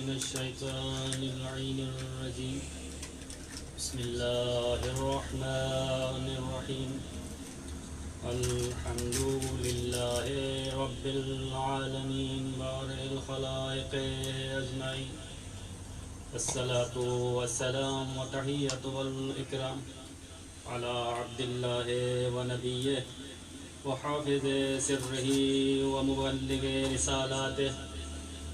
من الشيطان اللعين الرجيم بسم الله الرحمن الرحيم الحمد لله رب العالمين بارئ الخلائق أجمعين الصلاة والسلام والتحية والإكرام على عبد الله ونبيه وحافظ سره ومبلغ رسالاته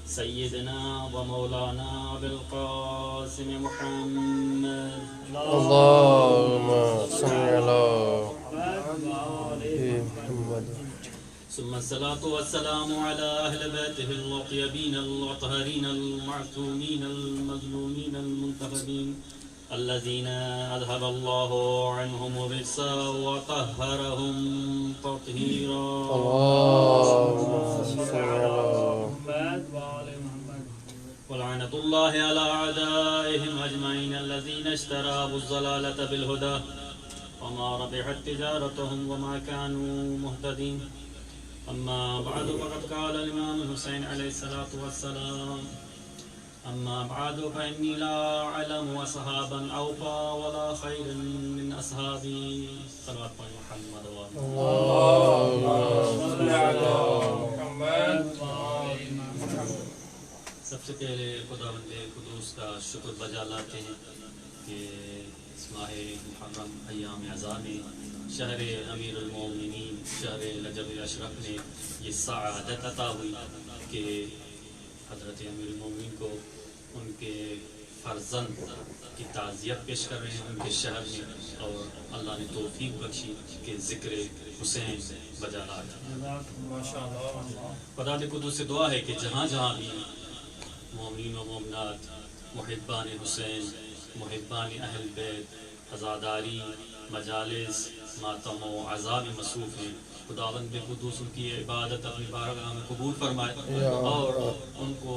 سيدنا ومولانا بالقاسم محمد اللهم صل على محمد ثم الصلاة والسلام على أهل بيته الطيبين الطاهرين المعصومين المظلومين المنتخبين الذين أذهب الله عنهم الرجس وطهرهم تطهيرا اللهم صل على ولعنة الله على أعدائهم أجمعين الذين اشتروا الضلالة بالهدى وما ربحت تجارتهم وما كانوا مهتدين أما بعد فقد قال الإمام الحسين عليه الصلاة والسلام أما بعد فإني لا أعلم أصحابا أوفى ولا خير من أصحابي صلوات محمد اللهم صل على محمد. سب سے پہلے خداوند قدوس کا شکر بجا لاتے ہیں کہ اس ماہ محرم ایام اعزاء میں شہر امیر المومنین شہر رجب اشرف میں یہ سعادت عطا ہوئی کہ حضرت امیر المومنین کو ان کے فرزند کی تعزیت پیش کر رہے ہیں ان کے شہر میں اور اللہ نے توفیق بخشی کہ ذکر حسین بجا لایا. خدا قدوس سے دعا ہے کہ جہاں جہاں بھی مومنین و مومنات محبان حسین محبان اہل بیت عزاداری مجالس ماتم و عزا میں مصروف ہیں. خداوند قدوس ان کی عبادت اپنی بارگاہ میں قبول فرمائے اور ان کو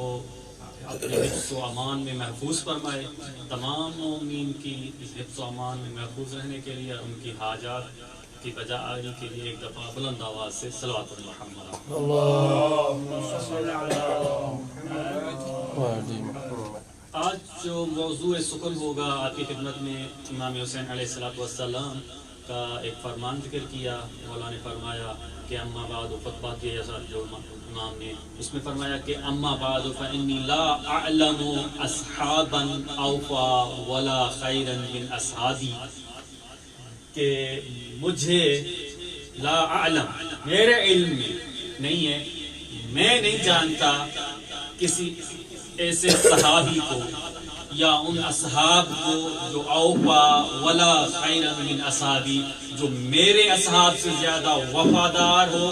اپنے حفظ و امان میں محفوظ فرمائے. تمام مومنین کی حفظ و امان میں محفوظ رہنے کے لیے ان کی حاجات کی بجا آری کے لیے ایک دفعہ بلند آواز سے صلوات محمد. اللهم صل على محمد. آج جو موضوع سخن ہوگا آپ کی خدمت میں امام حسین علیہ السلام کا ایک فرمان ذکر کیا. مولا نے فرمایا کہ اما بعد خطبہ کے جو امام نے اس میں فرمایا کہ اما بعد فانی لا اعلم اصحابا اوفا ولا خیرا من اصحابی، کہ مجھے لا اعلم میرے علم میں نہیں ہے، میں نہیں جانتا کسی ایسے صحابی کو یا ان اصحاب کو جو اوفا ولا خیر من اصحابی جو میرے اصحاب سے زیادہ وفادار ہو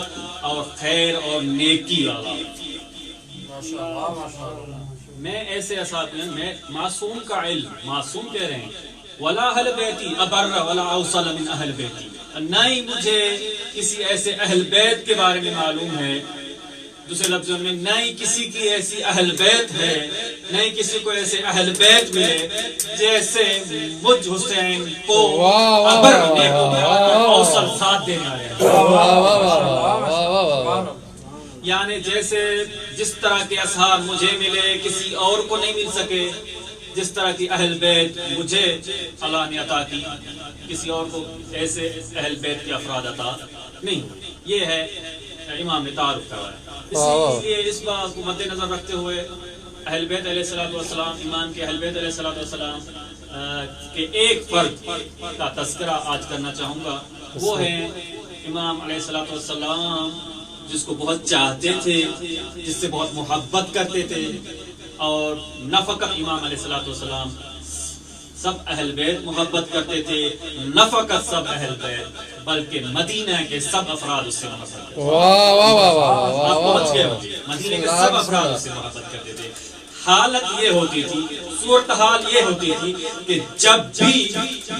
اور خیر اور نیکی والا ہو. میں ایسے اصحاب ہیں، میں معصوم کا علم معصوم کہہ رہے ہیں ولا اہل بیتی ابر ولا اوصل من اہل بیتی، نہ ہی مجھے کسی ایسے اہل بیت کے بارے میں معلوم ہے. دوسرے لفظوں میں نہ ہی کسی کی ایسی اہل بیت ہے، نہ ہی کسی کو ایسے اہل بیت ملے جیسے مجھ حسین کو ابر اوصل ساتھ دینا ہے. یعنی جیسے جس طرح کے اصحاب مجھے ملے کسی اور کو نہیں مل سکے، جس طرح کی اہل بیت مجھے اللہ نے عطا کی کسی اور کو ایسے اہل بیت کے افراد عطا نہیں. یہ ہے امام نے تعارف کروایا. اسی لیے اس بات کو مد نظر رکھتے ہوئے اہل بیت علیہ السلام امام کے اہل بیت علیہ السلام کے ایک فرد کا تذکرہ آج کرنا چاہوں گا. وہ ہیں امام علیہ السلام جس کو بہت چاہتے تھے، جس سے بہت محبت کرتے تھے، اور نہ فقط امام علیہ السلام سب اہل بیت محبت کرتے تھے، نہ فقط سب اہل بیت بلکہ مدینہ کے سب افراد اس سے محبت کرتے تھے. آپ پہنچ گئے ہو، مدینہ کے سب افراد اس سے محبت کرتے تھے. حالت یہ ہوتی تھی، صورتحال یہ ہوتی تھی کہ جب بھی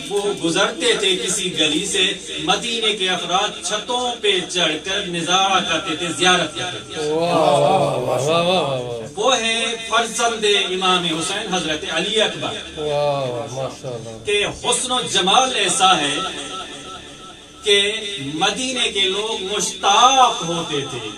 وہ گزرتے تھے کسی گلی سے، مدینے کے افراد چھتوں پہ چڑھ کر نظارہ کرتے تھے، زیارت کرتے تھے. وہ ہے فرزند امام حسین حضرت علی اکبر کہ حسن و جمال ایسا ہے کہ مدینے کے لوگ مشتاق ہوتے تھے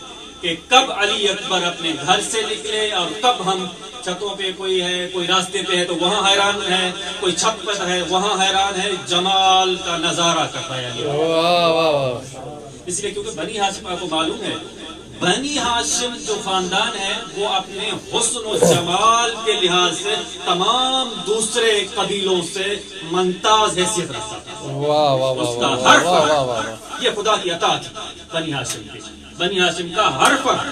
کہ کب علی اکبر اپنے گھر سے نکلے اور کب ہم چھتوں پہ کوئی ہے، کوئی راستے پہ ہے تو وہاں حیران ہے، کوئی چھت پہ ہے وہاں حیران ہے، جمال کا نظارہ کرتا ہے علی۔ واہ واہ واہ، اس لیے کیونکہ بنی ہاشم آپ کو معلوم ہے، بنی ہاشم جو خاندان ہے وہ اپنے حسن و جمال کے لحاظ سے تمام دوسرے قبیلوں سے ممتاز حیثیت رکھتا تھا۔ واہ واہ اس کا واہ ہر واہ واہ فرد واہ، یہ خدا کی عطا تھی بنی ہاشم کی۔ بنی ہاشم کا ہر فرد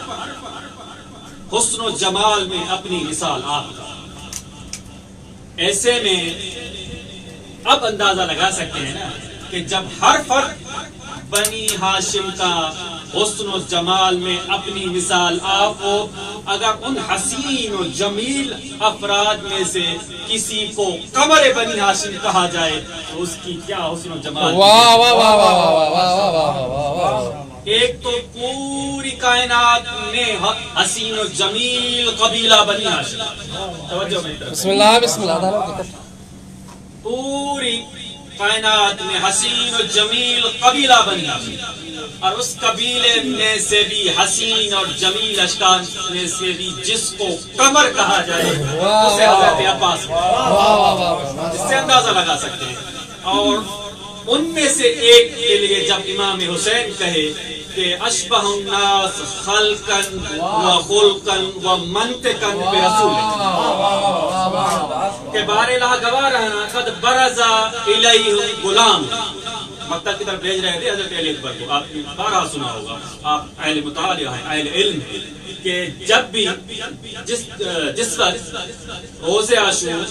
حسن و جمال میں اپنی مثال آپ کا۔ ایسے میں اب اندازہ لگا سکتے ہیں نا کہ جب ہر فرد بنی ہاشم کا حسن و جمال میں اپنی مثال آپ ہو، اگر ان حسین و جمیل افراد میں سے کسی کو قمر بنی ہاشم کہا جائے تو اس کی کیا حسن و جمال۔ واہ واہ واہ واہ واہ واہ واہ واہ واہ، ایک تو پوری کائنات میں حسین و جمیل قبیلہ بنی ہاشم، توجہ میری طرف، بسم اللہ بسم اللہ، پوری کائنات میں حسین و جمیل قبیلہ بنی ہاشم، اور اس قبیلے میں سے بھی حسین اور جمیل اشکال میں سے بھی جس کو قمر کہا جائے اسے حضرت عباس، اس سے اندازہ لگا سکتے ہیں۔ اور ان میں سے ایک کے لیے جب امام حسین کہے کہ اشبہ الناس خلقا و خلقا و منطقا برسول، کہ بار الہ گواہ رہنا قد برزا الیہ غلام، مکتب کی طرف بھیج رہے تھے حضرت علی اکبر کو۔ آپ نے بارہ سنا ہوگا، آپ اہل مطالعہ ہیں، اہل علم ہیں، کہ جب بھی جس وقت روز عاشور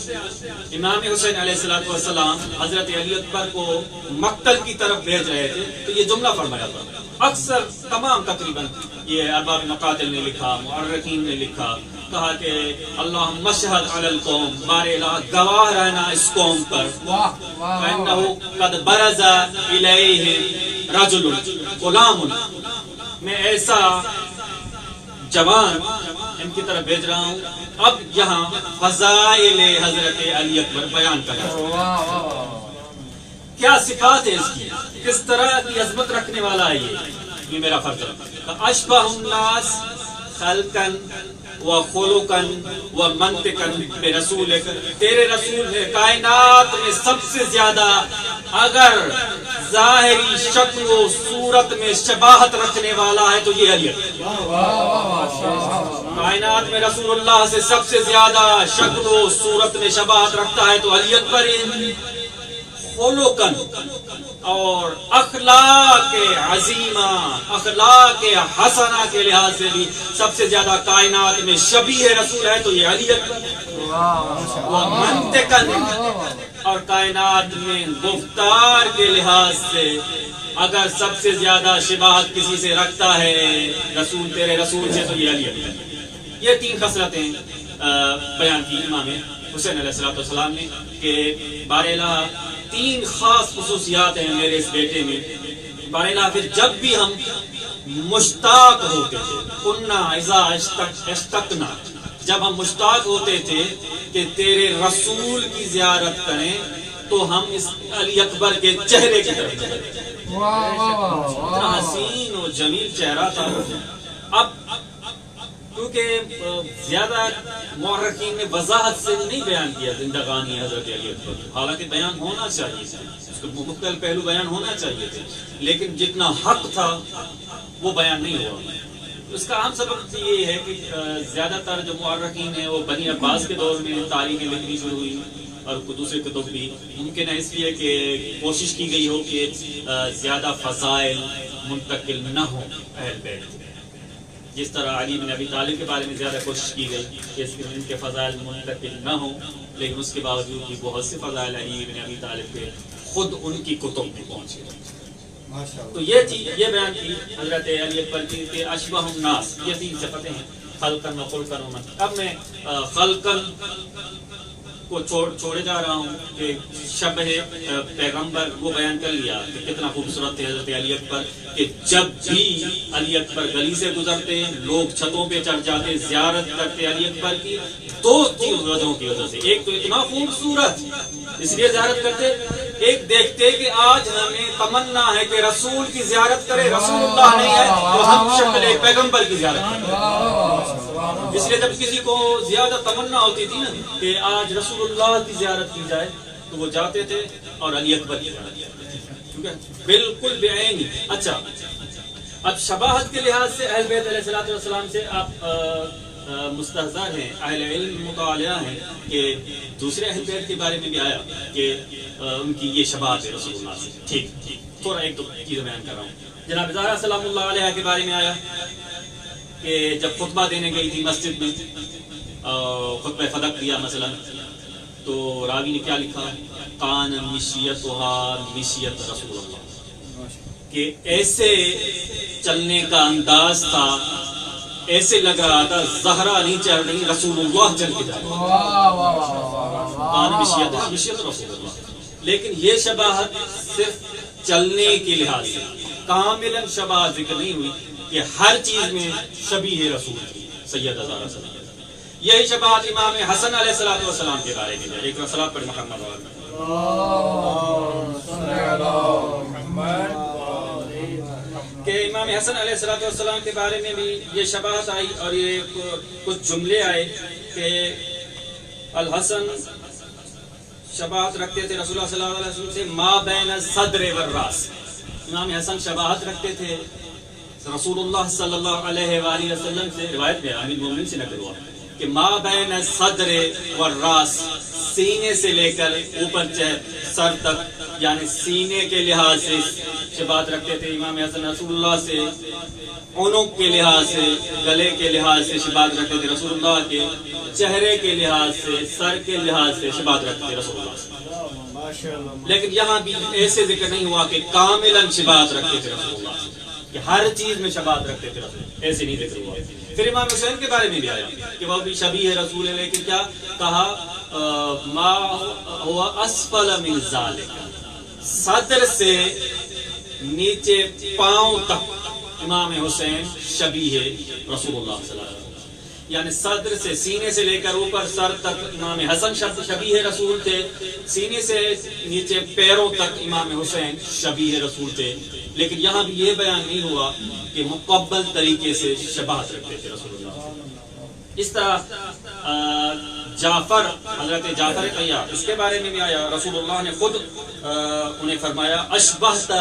امام حسین علیہ السلام حضرت علی اکبر کو مقتل کی طرف بھیج رہے تھے تو یہ جملہ فرمایا تھا۔ اکثر تمام تقریباً یہ ارباب مقاتل نے لکھا، مؤرخین نے لکھا، کہا کہ اللہم اشہد علی القوم، بار الہ گواہ رہنا اس قوم پر، فإنہ قد برز الیہ رجل غلام، میں ایسا جوان ان کی طرف بھیج رہا ہوں۔ اب یہاں فضائل حضرت علی اکبر بیان کر رہا ہوں، کیا صفات ہے اس کی، کس طرح کی عظمت رکھنے والا ہے یہ میرا فرض ہے۔ اشبہ الناس خلقا و خلقا و منطقا برسولک، تیرے رسول ہے کائنات میں سب سے زیادہ اگر ظاہری شکل و صورت میں شباہت رکھنے والا ہے تو یہ علی اکبر۔ کائنات میں رسول اللہ سے سب سے زیادہ شکل و صورت میں شباہت رکھتا ہے تو علی اکبر ہے۔ خلقاً، اور اخلاق عظیمہ، اخلاق حسنہ کے لحاظ سے بھی سب سے زیادہ کائنات میں شبیہ رسول ہے تو یہ علی اکبر۔ ومنطقاً، اور کائنات میں گفتار کے لحاظ سے اگر سب سے زیادہ شباہت کسی سے رکھتا ہے رسول، تیرے رسول سے تو یہ علی اکبر۔ یہ تین خصلتیں بیان کی امام حسین علیہ السلام نے کہ بار الہ تین خاص خصوصیات ہیں میرے اس بیٹے میں۔ بار الہ پھر جب بھی ہم مشتاق ہوتے تھے، کننا اذا اشتقنا، جب ہم مشتاق ہوتے تھے کہ تیرے رسول کی زیارت کریں تو ہم اس علی اکبر کے چہرے کی طرف چلتے تھے۔ اتنا حسین و جمیل چہرہ تھا۔ اب کیونکہ زیادہ مورخین نے وضاحت سے نہیں بیان کیا زندگانی حضرت علی اکبر، حالانکہ بیان ہونا چاہیے تھا، اس کے مختلف پہلو بیان ہونا چاہیے تھے، لیکن جتنا حق تھا وہ بیان نہیں ہوا۔ اس کا اہم سبب یہ ہے کہ زیادہ تر جو مورخین ہیں وہ بنی عباس کے دور میں تاریخیں لکھنی شروع ہوئی، اور دوسرے کتب بھی ممکن ہے اس لیے کہ کوشش کی گئی ہو کہ زیادہ فضائل منتقل نہ ہو اہل بیت، جس طرح علی بن ابی طالب کے بارے میں زیادہ کوشش کی گئی کہ ان کے فضائل منتقل نہ ہوں، لیکن اس کے باوجود بھی بہت سے فضائل علی بن ابی طالب کے خود ان کی کتب میں پہنچے۔ تو یہ چیز یہ بیان کی حضرت علی اکبر کی کہ اشبہ الناس، یہ تین صفتیں ہیں، خلقاً و خلقاً و منطقاً۔ اب میں خلقاً کو چھوڑے جا رہا ہوں کہ شبہ پیغمبر وہ بیان کر لیا کہ کتنا خوبصورت تھے حضرت علی اکبر، کہ جب بھی علی اکبر گلی سے گزرتے لوگ چھتوں پہ چڑھ جاتے زیارت کرتے علی اکبر کی، دو وجہوں کی وجہ سے۔ ایک تو اتنا خوبصورت اس لیے زیارت کرتے، ایک دیکھتے کہ آج ہمیں تمنا ہے کہ رسول کی زیارت کرے، رسول اللہ نہیں ہے تو ہم شکل پیغمبر کی زیارت کریں۔ اس لیے جب کسی کو زیادہ تمنا ہوتی تھی نا کہ آج رسول اللہ کی زیارت کی جائے تو وہ جاتے تھے اور علی اکبر کی زیارت کرتے تھے، ٹھیک ہے، بالکل بے عینی۔ اچھا، اب شباہت کے لحاظ سے اہل بیت علیہ السلام سے آپ مستحضر ہیں، اہل علم مطالعہ ہیں کہ دوسرے اہل بیت کے بارے میں بھی آیا کہ ان کی یہ شباہت ہے رسول اللہ سے۔ ٹھیک، تھوڑا ایک دو چیزیں بیان کر رہا ہوں۔ جناب زہرا سلام اللہ علیہ کے بارے میں آیا کہ جب خطبہ دینے گئی تھی مسجد میں، خطبہ فدق دیا مثلا، تو راوی نے کیا لکھا؟ کان مشیتها مشیت رسول اللہ، کہ ایسے چلنے کا انداز تھا، ایسے لگ رہا تھا زہرا نہیں چل رہی، رسول اللہ چل کے جا رہے ہیں۔ مشیت رسول اللہ، لیکن یہ شباہت صرف چلنے کے لحاظ سے، کاملاً شباہت ذکر نہیں ہوئی کہ ہر چیز میں شبیہ رسول تھی سیدہ زہرا صلی اللہ علیہ وسلم۔ یہی شباہت امام حسن علیہ السلام کے بارے میں ہے۔ ایک صلاۃ پر محمد کہ امام حسن علیہ السلام کے بارے میں بھی یہ شباہت آئی، اور یہ کچھ جملے آئے کہ الحسن شباہت رکھتے تھے رسول اللہ صلی اللہ علیہ وسلم سے ما بین الصدر والراس۔ امام حسن شباہت رکھتے تھے رسول اللہ صلی اللہ علیہ وآلہ وسلم سے، روایت میں امیر المومنین سے نقل ہوا کہ ما بین الصدر والراس، سینے سے لے کر اوپر سر تک، یعنی سینے کے لحاظ سے شباہت رکھتے تھے امام حسن رسول اللہ سے، عنق کے لحاظ سے، گلے کے لحاظ سے شباہت رکھتے تھے رسول اللہ کے، چہرے کے لحاظ سے، سر کے لحاظ سے شباہت رکھتے تھے رسول اللہ سے۔ لیکن یہاں بھی ایسے ذکر نہیں ہوا کہ کاملاً شباہت رکھتے تھے رسول اللہ سے، کہ ہر چیز میں شباہت رکھتے تھے رسول اللہ، ایسے نہیں ذکر ہوا۔ پھر امام حسین کے بارے میں بھی آیا کہ وہ بھی شبیہ رسول ہے، لیکن کیا کہا؟ ما ہوا اسفل من ذالک، صدر سے نیچے پاؤں تک امام حسین شبیہ رسول اللہ صلی اللہ علیہ وسلم، یعنی صدر سے، سینے سے لے کر اوپر سر تک امام حسن شبیہ رسول تھے، سینے سے نیچے پیروں تک امام حسین شبیہ رسول تھے۔ لیکن یہاں بھی یہ بیان نہیں ہوا کہ مقبل طریقے سے شباہت رکھتے تھے رسول اللہ۔ اس طرح جعفر، حضرت جعفر طیار، اس کے بارے میں بھی آیا، رسول اللہ نے خود انہیں فرمایا اشبہت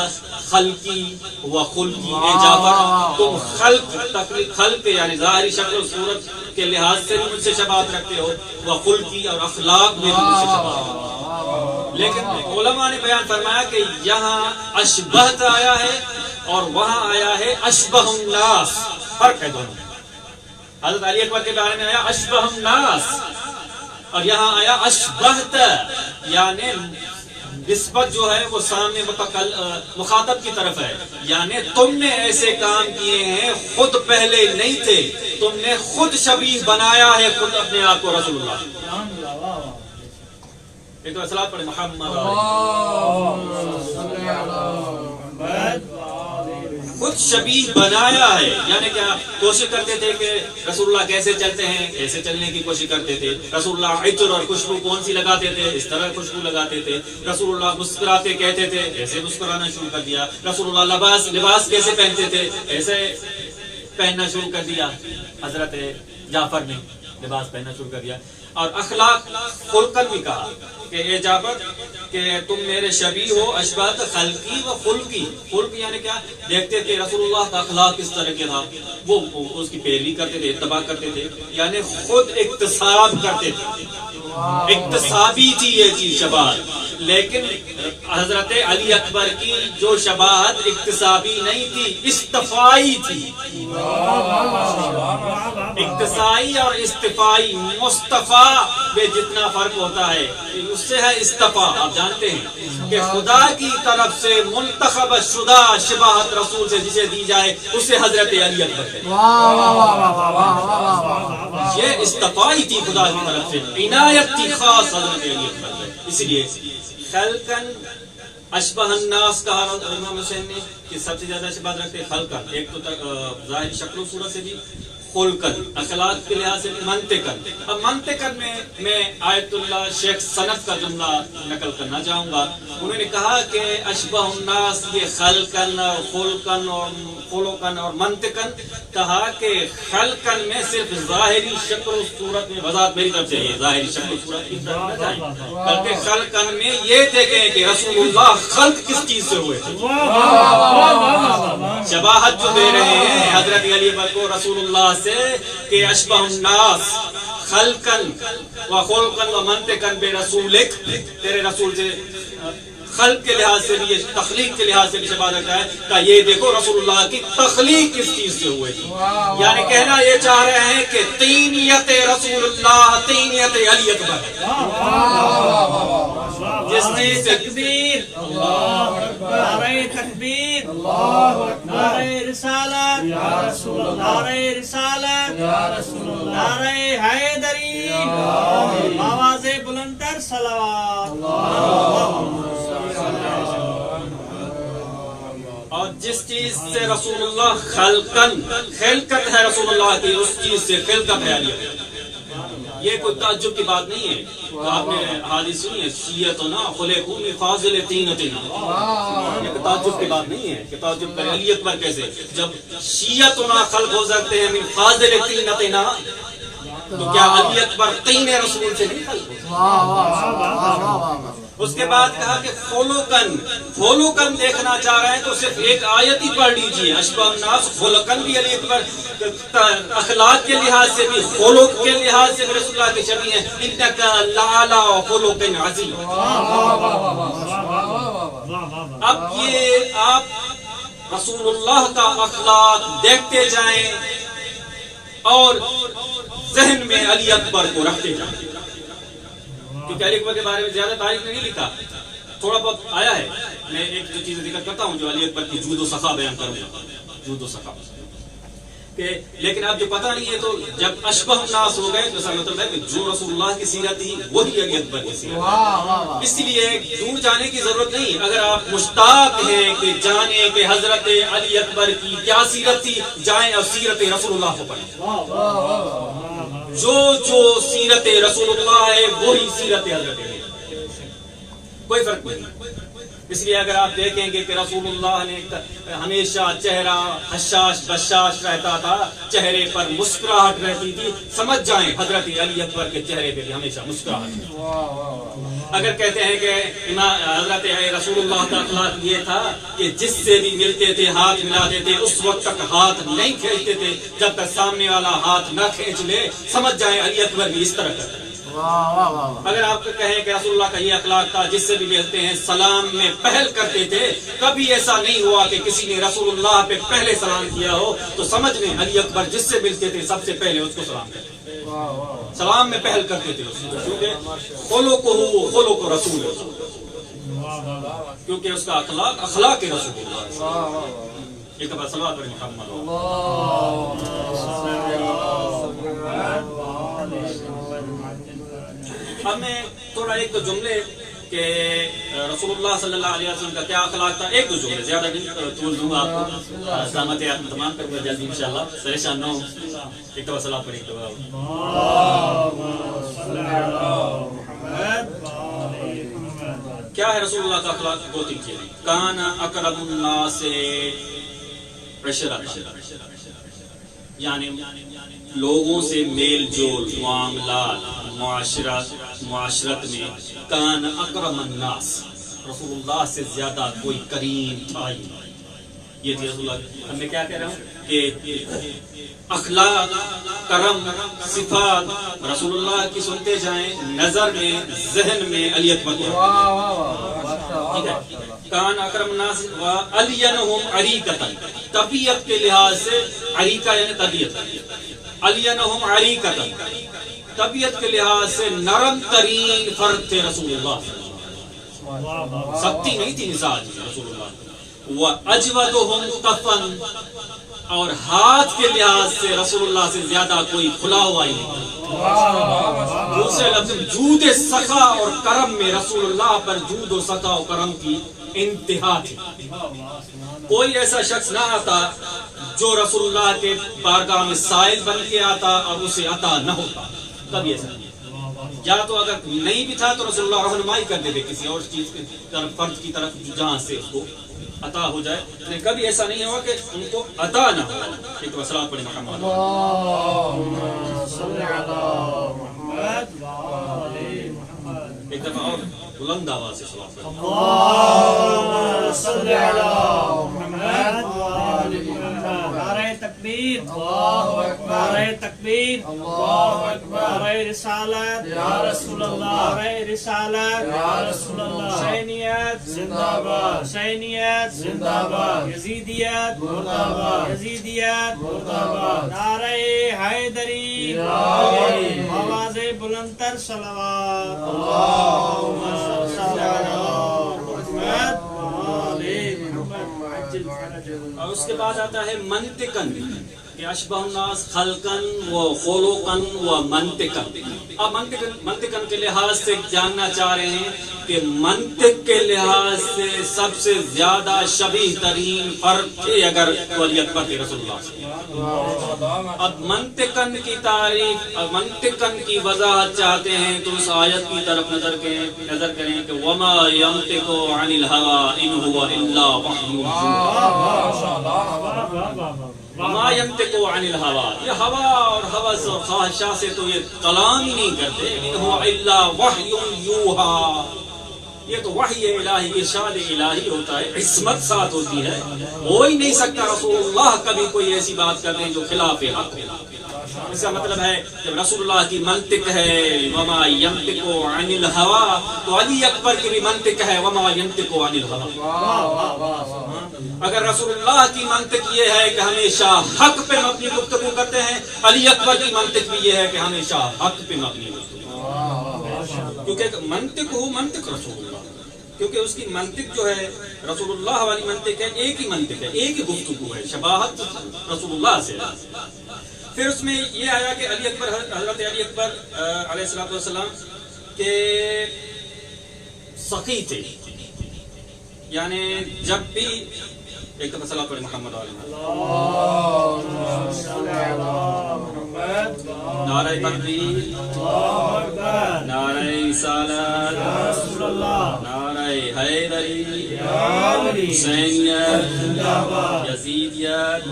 خلقی و خلقی، اے جعفر تم خلق یعنی ظاہری شکل و صورت کے لحاظ سے بھی مجھ سے شباہت رکھتے ہو، و خلقی اور اخلاق میں بھی مجھ سے شباہت رکھتے ہو۔ لیکن علماء نے بیان فرمایا کہ یہاں اشبہت آیا ہے اور وہاں آیا ہے اشبہ الناس، فرق ہے دونوں۔ حضرت علی اکبر کے بارے میں آیا اشبہ الناس، اور یہاں آیا اشبہت، یعنی نسبت جو ہے وہ سامنے مخاطب کی طرف ہے، یعنی تم نے ایسے کام کیے ہیں خود پہلے نہیں تھے، تم نے خود شبیہ بنایا ہے خود اپنے آپ کو رسول اللہ۔ ایک تو صلاۃ پڑھیں محمد، خود شبیہ بنایا ہے، یعنی کیا کوشش کرتے تھے کہ رسول اللہ کیسے چلتے ہیں، ایسے چلنے کی کوشش کرتے تھے۔ رسول اللہ عطر اور خوشبو کون سی لگاتے تھے، اس طرح خوشبو لگاتے تھے۔ رسول اللہ مسکراتے کہتے تھے، ایسے مسکرانا شروع کر دیا۔ رسول اللہ لباس کیسے پہنتے تھے، ایسے پہننا شروع کر دیا۔ حضرت جعفر نے لباس پہننا شروع کر دیا۔ اور اخلاق خلقن بھی کہا کہ اے جعفر کہ تم میرے شبیہ ہو، اشبہت خلقی و خلقی۔ خلق یعنی کیا؟ دیکھتے تھے رسول اللہ کا اخلاق کس طرح کے تھا، وہ اس کی پیروی کرتے تھے، اتباع کرتے تھے، یعنی خود اکتساب کرتے تھے، اکتسابی تھی یہ چیز شباہت۔ لیکن حضرت علی اکبر کی جو شباہت اکتسابی نہیں تھی، استفائی تھی۔ اکتسائی اور استفائی، مصطفیٰ میں جتنا فرق ہوتا ہے اس سے ہے استفا۔ آپ جانتے ہیں کہ خدا کی طرف سے منتخب شدہ شباہت رسول سے جسے دی جائے اسے حضرت علی اکبر ہے۔ یہ استفائی تھی خدا کی طرف سے، عنایت تھی خاص حضرت علی اکبر ہے۔ اس لیے خلقن اشبہ الناس کہا امام حسین نے کہ سب سے زیادہ شباہت رکھتے خلقن، ایک تو ظاہری شکل و صورت سے بھی، خلقن، اخلاق کے لحاظ سے منطقن. اب منطقن میں آیت اللہ شیخ سند کا جملہ نقل کرنا چاہوں گا. انہوں نے کہا کہ اشبہ الناس، یہ خلقن اور خلقن اور خلقن اور منطقن، کہا کہ خلقن میں صرف ظاہری شکل و صورت میں وضاحت میری طرف سے ہے، ظاہری شکل و صورت کی طرف نہ جائیں، بلکہ خلقن میں یہ دیکھیں کہ رسول اللہ خلق کس چیز سے ہوئے تھے. شباہت جو دے رہے ہیں حضرت علی کو رسول اللہ سے کہ اشبہ الناس خلقن و خلقن و منطقن بے رسولک، تیرے رسول سے خلق کے لحاظ سے بھی، تخلیق کے لحاظ سے بھی شباہت رکھا ہے کہ یہ دیکھو رسول اللہ کی تخلیق کس چیز سے ہوئے تھی. یعنی کہنا یہ چاہ رہے ہیں کہ تینیت رسول اللہ تینیت علی اکبر ہے، جس چیز سے تکبیر، نعرہ تکبیر، نعرہ رسالت، نعرہ رسالت، نعرہ حیدری، آواز بلندر صلوات. اور جس چیز سے رسول اللہ خلقن، خلقت ہے رسول اللہ کی، اس چیز سے خلقت ہے علی. یہ کوئی تعجب کی بات نہیں ہے. آپ نے حدیث سنی ہے شیعتنا خلقوا من فاضل طینتنا، یہ کوئی تعجب کی بات نہیں ہے کہ تعجب کرے علی اکبر کیسے، جب شیعتنا خلق ہو سکتے ہیں من فاضل طینتنا، تو کیا علی اکبر طین رسول سے نہیں خلق ہو؟ اس کے بعد کہا کہ خلقن دیکھنا چاہ رہے ہیں تو صرف ایک آیت ہی پڑھ لیجئے. اشبہ الناس خلقن بھی علی اکبر، اخلاق کے لحاظ سے بھی، خلق کے لحاظ سے بھی رسول اللہ کے شبیہ ہیں. انک لعلی خلق عظیم. اب یہ آپ رسول اللہ کا اخلاق دیکھتے جائیں اور ذہن میں علی اکبر کو رکھتے جائیں، کیونکہ علی اکبر کے بارے میں زیادہ تاریخ نے نہیں لکھا، تھوڑا بہت آیا ہے. میں ایک جو چیزیں ذکر کرتا ہوں جو علی اکبر کی جود و سخا بیان کروں گا، جود و سخا کہ لیکن اب جو پتہ نہیں ہے تو جب اشبہ الناس ہو گئے تو اس کا مطلب ہے کہ جو رسول اللہ کی سیرت تھی وہی علی اکبر کی سیرت. اس لیے دور جانے کی ضرورت نہیں. اگر آپ مشتاق ہیں کہ جانیں کہ حضرت علی اکبر کی کیا سیرت تھی، جائیں اور سیرت رسول اللہ کو پڑھیں. جو سیرت رسول اللہ ہے وہی سیرت حضرت علی، کوئی فرق نہیں. اس لیے اگر آپ دیکھیں گے کہ رسول اللہ نے ہمیشہ چہرہ حشاش بشاش رہتا تھا، چہرے پر مسکراہٹ رہتی تھی، سمجھ جائیں حضرت علی اکبر کے چہرے پہ بھی ہمیشہ مسکراہٹ. اگر کہتے ہیں کہ حضرت رسول اللہ کا اخلاق یہ تھا کہ جس سے بھی ملتے تھے ہاتھ ملاتے تھے، اس وقت تک ہاتھ نہیں کھینچتے تھے جب تک سامنے والا ہاتھ نہ کھینچ لے، سمجھ جائیں علی اکبر بھی اس طرح کرتے. اگر آپ کہیں کہ رسول اللہ کا یہ اخلاق تھا جس سے بھی ملتے ہیں سلام میں پہل کرتے تھے، کبھی ایسا نہیں ہوا کہ کسی نے رسول اللہ پہ پہلے سلام کیا ہو، تو سمجھ لیں علی اکبر جس سے ملتے تھے سب سے پہلے اس کو سلام کرتے، سلام میں پہل کرتے تھے. خلق رسول، کیونکہ اس کا اخلاق رسول اللہ. ایک بار صلوات پر محمد. اب میں تھوڑا ایک دو جملے کہ رسول اللہ صلی اللہ علیہ وسلم کا کیا اخلاق تھا، ایک دو جملے، زیادہ نہیں طول دوں گا آپ کو. سامت آپ تمام کر دیں جلدی انشاءاللہ. سریشان نہ ہوں، ایک دفعہ صلاۃ پر ایک دفعہ. کیا ہے رسول اللہ کا اخلاق؟ دو تین چیزیں. کان اقرب الناس عشرۃ، یعنی لوگوں سے میل جول، معاملات، معاشرت میں کان اکرم الناس، رسول اللہ سے زیادہ کوئی کریم تھا ہی نہیں. یہ تھی رسول اللہ. اب میں کیا کہہ رہا ہوں کہ اخلاق، کرم، صفات رسول اللہ کی سنتے جائیں، نظر میں، ذہن میں علی اکبر کو. ٹھیک ہے. کان اکرم الناس و الینہم عریقۃ، طبیعت کے لحاظ سے عریقہ یعنی طبیعت، الینہم عریقۃ، طبیعت کے لحاظ سے نرم ترین فرد تھے رسول اللہ. سختی نہیں تھی مزاج رسول اللہ. وَأَجْوَدُهُمْ كَفًّا، اور ہاتھ کے لحاظ سے رسول اللہ سے زیادہ کوئی کھلا ہوا ہی نہیں. دوسرے لفظ جود سخا اور کرم میں رسول اللہ پر جود و سخا و کرم کی انتہا تھی. کوئی ایسا شخص نہ آتا جو رسول اللہ کے بارگاہ میں سائل بن کے آتا اور اسے عطا نہ ہوتا. کبھی ایسا نہیں. یا تو اگر نہیں بھی تھا تو رسول اللہ رہنمائی کر دیتے کسی اور چیز کی طرف، فرض کی طرف جہاں سے اس کو عطا ہو جائے. لیکن کبھی ایسا نہیں ہوا کہ ان کو عطا نہ ہو. ایک وسلام پڑھیں محمد. ایک دفعہ اور بلند آواز سے سلام پڑھیں. نعرہ تکبیر، نعرہ تکبیر، نعرہ رسالت یا رسول اللہ، نعرہ رسالت یا رسول اللہ، حسینیت زندہ باد، حسینیت زندہ باد، یزیدیت مردہ باد، یزیدیت مردہ باد، نعرہ حیدری، آواز بلند تر صلوات. اللہم صل علی محمد اور اس کے بعد آتا ہے منطقاً کہ اشبہ الناس خلقاً و خلقاً و منطقاً. اب منطقاً کے لحاظ سے جاننا چاہ رہے ہیں کہ منطق کے لحاظ سے سب سے زیادہ شبیہ ترین فرق تھے اگر ولی اکبر کے رسول اللہ سے. اب منطقاً کی تعریف، اب منطقاً کی وضاحت چاہتے ہیں تو اس آیت کی طرف نظر کریں کہ وما ينطق عن الهوى ان هو الا وحی وما ينطق عن الهوى. یہ ہوا اور ہوس اور خواہشات سے تو یہ کلام ہی نہیں کرتے. ان هو الا وحی یوحى. یہ تو وحی الہی، ارشاد الہی ہوتا ہے، عصمت ساتھ ہوتی ہے. ہو ہی نہیں سکتا رسول اللہ کبھی کوئی ایسی بات کر دیں جو خلاف حق ہو. اس کا مطلب ہے جب رسول اللہ کی منطق ہے وما ينطق عن الهوى تو علی اکبر کی بھی منطق ہے وما ينطق عن الهوى. اگر رسول اللہ کی منطق یہ ہے کہ ہمیشہ حق پہ مبنی گفتگو کرتے ہیں، علی اکبر کی منطق بھی یہ ہے کہ ہمیشہ حق پہ مبنی گفتگو. کیونکہ منطق ہو منطق رسول اللہ، کیونکہ اس کی منطق جو ہے رسول اللہ والی منطق ہے، ایک ہی منطق ہے، ایک ہی گفتگو ہے، شباہت رسول اللہ سے. پھر اس میں یہ آیا کہ علی اکبر، حضرت علی اکبر علیہ الصلوۃ والسلام کے سخی تھے. یعنی جب بھی ایک دفعہ صلاۃ پڑھیں محمد علیہ نعرہ تکبیر، نعرہ رسالت، نعرہ حیدری، حسینیت، یزیدیت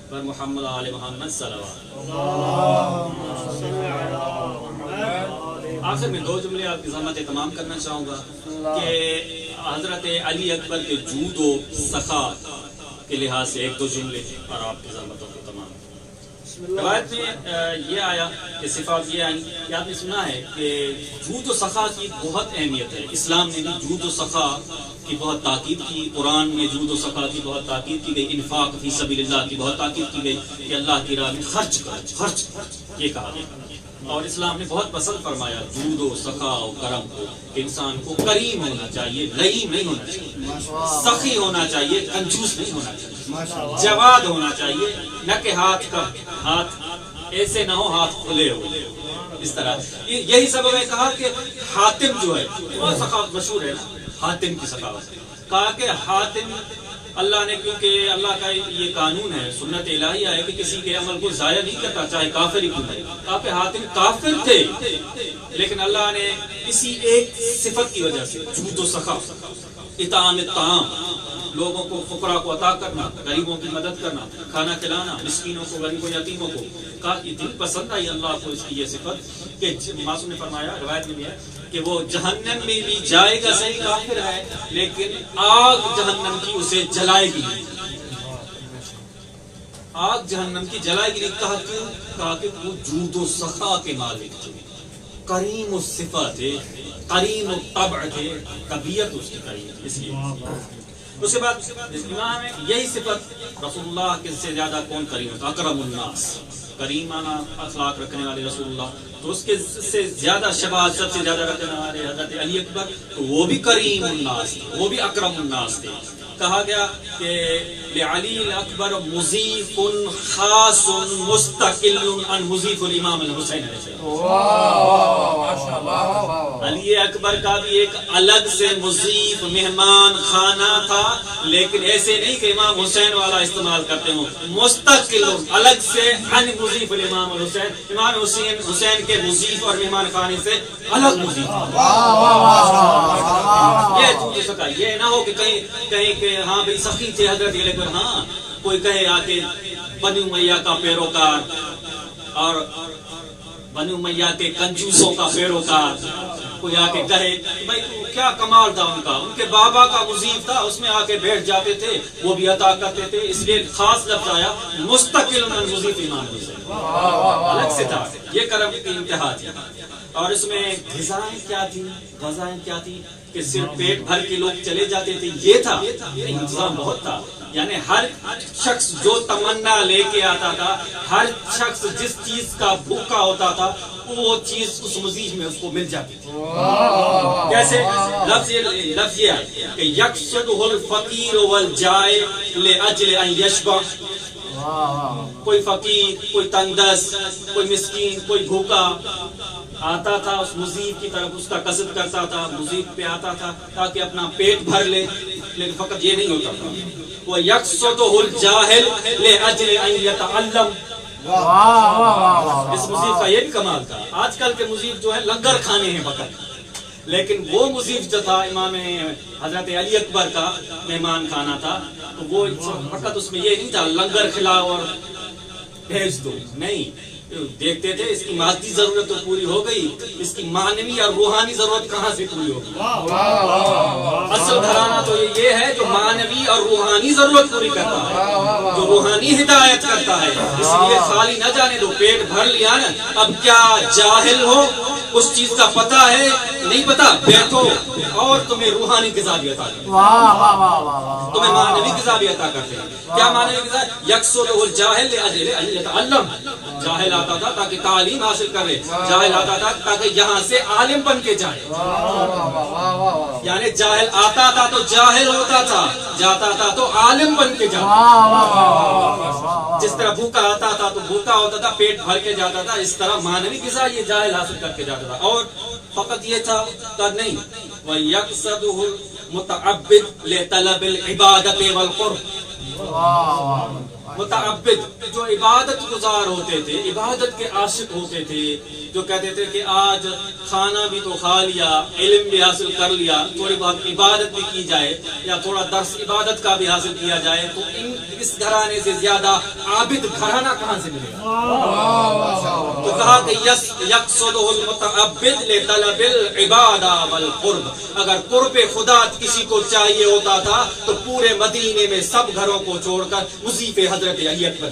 پر محمد آل محمد صلوات. آخر میں دو جملے آپ کی ذمت تمام کرنا چاہوں گا کہ حضرت علی اکبر کے جود و سخا کے لحاظ سے ایک دو جملے اور آپ کی ذمتوں کو تمام. روایت میں یہ آیا کہ صفات یہ آئیں کہ آپ نے سنا ہے کہ جود و سخا کی بہت اہمیت ہے. اسلام نے بھی جود و سخا کی بہت تاکید کی، قرآن میں جود و سخا کی بہت تاکید کی گئی، انفاق فی سبیل اللہ کی بہت تاکید کی گئی کہ اللہ کی راہ میں خرچ خرچ یہ کہا گیا. اور اسلام نے بہت پسند فرمایا جود و سخا و کرم کو، کہ انسان کو کریم ہونا چاہیے، لئیم نہیں ہونا چاہیے، سخی ہونا چاہیے، کنجوس نہیں ہونا چاہیے، جواد ہونا چاہیے، نہ کہ ہاتھ ایسے نہ ہو ہاتھ کھلے ہو. اس طرح یہی سبب ہے کہا کہ حاتم جو ہے بہت سخاوت مشہور ہے نا، حاتم کی سخاوت. کہا کہ حاتم اللہ نے، کیونکہ اللہ کا یہ قانون ہے، سنت الہیہ ہے کہ کسی کے عمل کو ضائع نہیں کرتا چاہے کافر ہی کیوں ہے. کہا کہ حاتم کافر تھے لیکن اللہ نے اسی ایک صفت کی وجہ سے جود و سخا، اطعام الطعام، لوگوں کو، فقراء کو عطا کرنا، غریبوں کی مدد کرنا، کھانا کھلانا، مسکینوں کو، غریبوں یتیموں کو، کہا اتنی پسند آئی اللہ کو اس کی یہ صفت کہ معصوم نے فرمایا، روایت میں بھی ہے کہ وہ جہنم میں بھی جائے گا صحیح کافر ہے لیکن آگ جہنم کی اسے جلائے گی، آگ جہنم کی جلائے گی. کہا کہ وہ جود و سخا کے مالک تھے، کریم الصفات تھے، کریم الطبع تھے، طبیعت اس کی کریم. اس لیے اس کے بعد امام میں یہی صفت رسول اللہ کے سے زیادہ کون کریم ہوتا؟ اکرم الناس، کریمانہ اخلاق رکھنے والے رسول اللہ. تو اس کے سے زیادہ شباہت سب سے زیادہ رکھنے والے حضرت علی اکبر، تو وہ بھی کریم الناس تھے، وہ بھی اکرم الناس تھے. کہا گیا کہ لعلی الاکبر مضیف خاص مستقل عن مضیف الامام الحسین علیہ السلام. علی اکبر کا بھی ایک الگ سے مضیف مہمان خانہ تھا، لیکن ایسے نہیں کہ امام حسین والا استعمال کرتے ہوں، مستقل الگ سے عن مضیف الامام الحسین، امام حسین کے مضیف اور مہمان خانے سے الگ مضیف. یہ چوجے سکا، یہ نہ ہو کہ کہیں کہ ہاں بھئی سخی تھے حضرت علی اکبر، ہاں کوئی کہے آ کے بنی امیہ کا پیروکار اور بنی امیہ کے کنجوسوں کا پیروکار، کوئی آ کے کہے بھائی کیا کمال تھا ان کے بابا کا مضیف تھا، اس میں آ کے بیٹھ جاتے تھے، وہ بھی عطا کرتے تھے. اس لیے خاص لفظ آیا مستقل عن مضیف امام حسین، الگ سے تھا. یہ کرم کی انتہا تھی. اور اس میں غذائیں کیا تھی کہ صرف پیٹ بھر کے لوگ چلے جاتے تھے، یہ تھا. انتظام بہت تھا، یعنی ہر شخص جو تمنا لے کے آتا تھا، ہر شخص جس چیز کا بھوکا ہوتا تھا وہ چیز اس مضیف میں اس کو مل جاتی تھی. کیسے؟ لفظ یہ ہے کہ یقصدہ الفقیر والجائع لاجل ان یشبع. کوئی فقیر، کوئی تنگ دست، کوئی مسکین، کوئی بھوکا آتا تھا اس مضیف کی طرف، اس کا قصد کرتا تھا، مضیف پہ آتا تھا تاکہ اپنا پیٹ بھر لے. لیکن فقط یہ نہیں ہوتا تھا، وہ یقصدہ الجاہل لاجل ان یتعلم. اس مضیف کا یہ بھی کمال تھا. آج کل کے مضیف جو ہے لنگر کھانے ہیں فقط، لیکن وہ مضیف جو تھا امام حضرت علی اکبر کا مہمان خانہ تھا، تو وہ فقط اس میں یہ نہیں تھا لنگر کھلاؤ اور بھیج دو، نہیں. دیکھتے تھے اس کی مادی ضرورت تو پوری ہو گئی، اس کی معنوی اور روحانی ضرورت کہاں سے پوری ہوگی. اصل گھرانہ تو یہ ہے جو معنوی اور روحانی ضرورت پوری کرتا ہے، جو روحانی ہدایت کرتا ہے. اس لیے خالی نہ جانے دو، پیٹ بھر لیا نا. اب کیا جاہل ہو، اس چیز کا پتہ ہے نہیں پتا، بیٹھو اور تمہیں روحانی غذا بھی عطا کرتے ہیں، تمہیں معنوی غذا بھی عطا کرتے ہیں. کیا معنوی غذا؟ یقصدہ الجاہل لاجل ان یتعلم. جاہل آتا تھا تاکہ تعلیم حاصل کرے، جاہل آتا تھا تاکہ یہاں سے عالم بن کے جائے. یعنی جاہل آتا تھا تو جاہل ہوتا تھا، جاتا تھا تو عالم بن کے جاتا. جس طرح بھوکا آتا تھا تو بھوکا ہوتا تھا، پیٹ بھر کے جاتا تھا، اس طرح معنوی غذا یہ جاہل حاصل کر کے جاتا تھا. اور فقط یہ تھا نہیں، وَيَقْصَدُهُ الْمُتَعَبِّدُ لِطَلَبِ الْعِبَادَةِ وَالْقُرْبِ. متعبد جو عبادت گزار ہوتے تھے، عبادت کے عاشق ہوتے تھے، جو کہتے تھے کہ آج کھانا بھی تو کھا لیا، علم بھی حاصل کر لیا، تھوڑی بہت عبادت بھی کی جائے یا تھوڑا درس عبادت کا بھی حاصل کیا جائے، تو اس گھرانے سے زیادہ عابد گھرانہ کہاں سے ملے گا؟ تو کہا کہ یقصدہ المتعبد لطلب العبادہ والقرب. اگر قرب خدا کسی کو چاہیے ہوتا تھا تو پورے مدینے میں سب گھروں کو چھوڑ کر مضیف حضرت علی اکبر.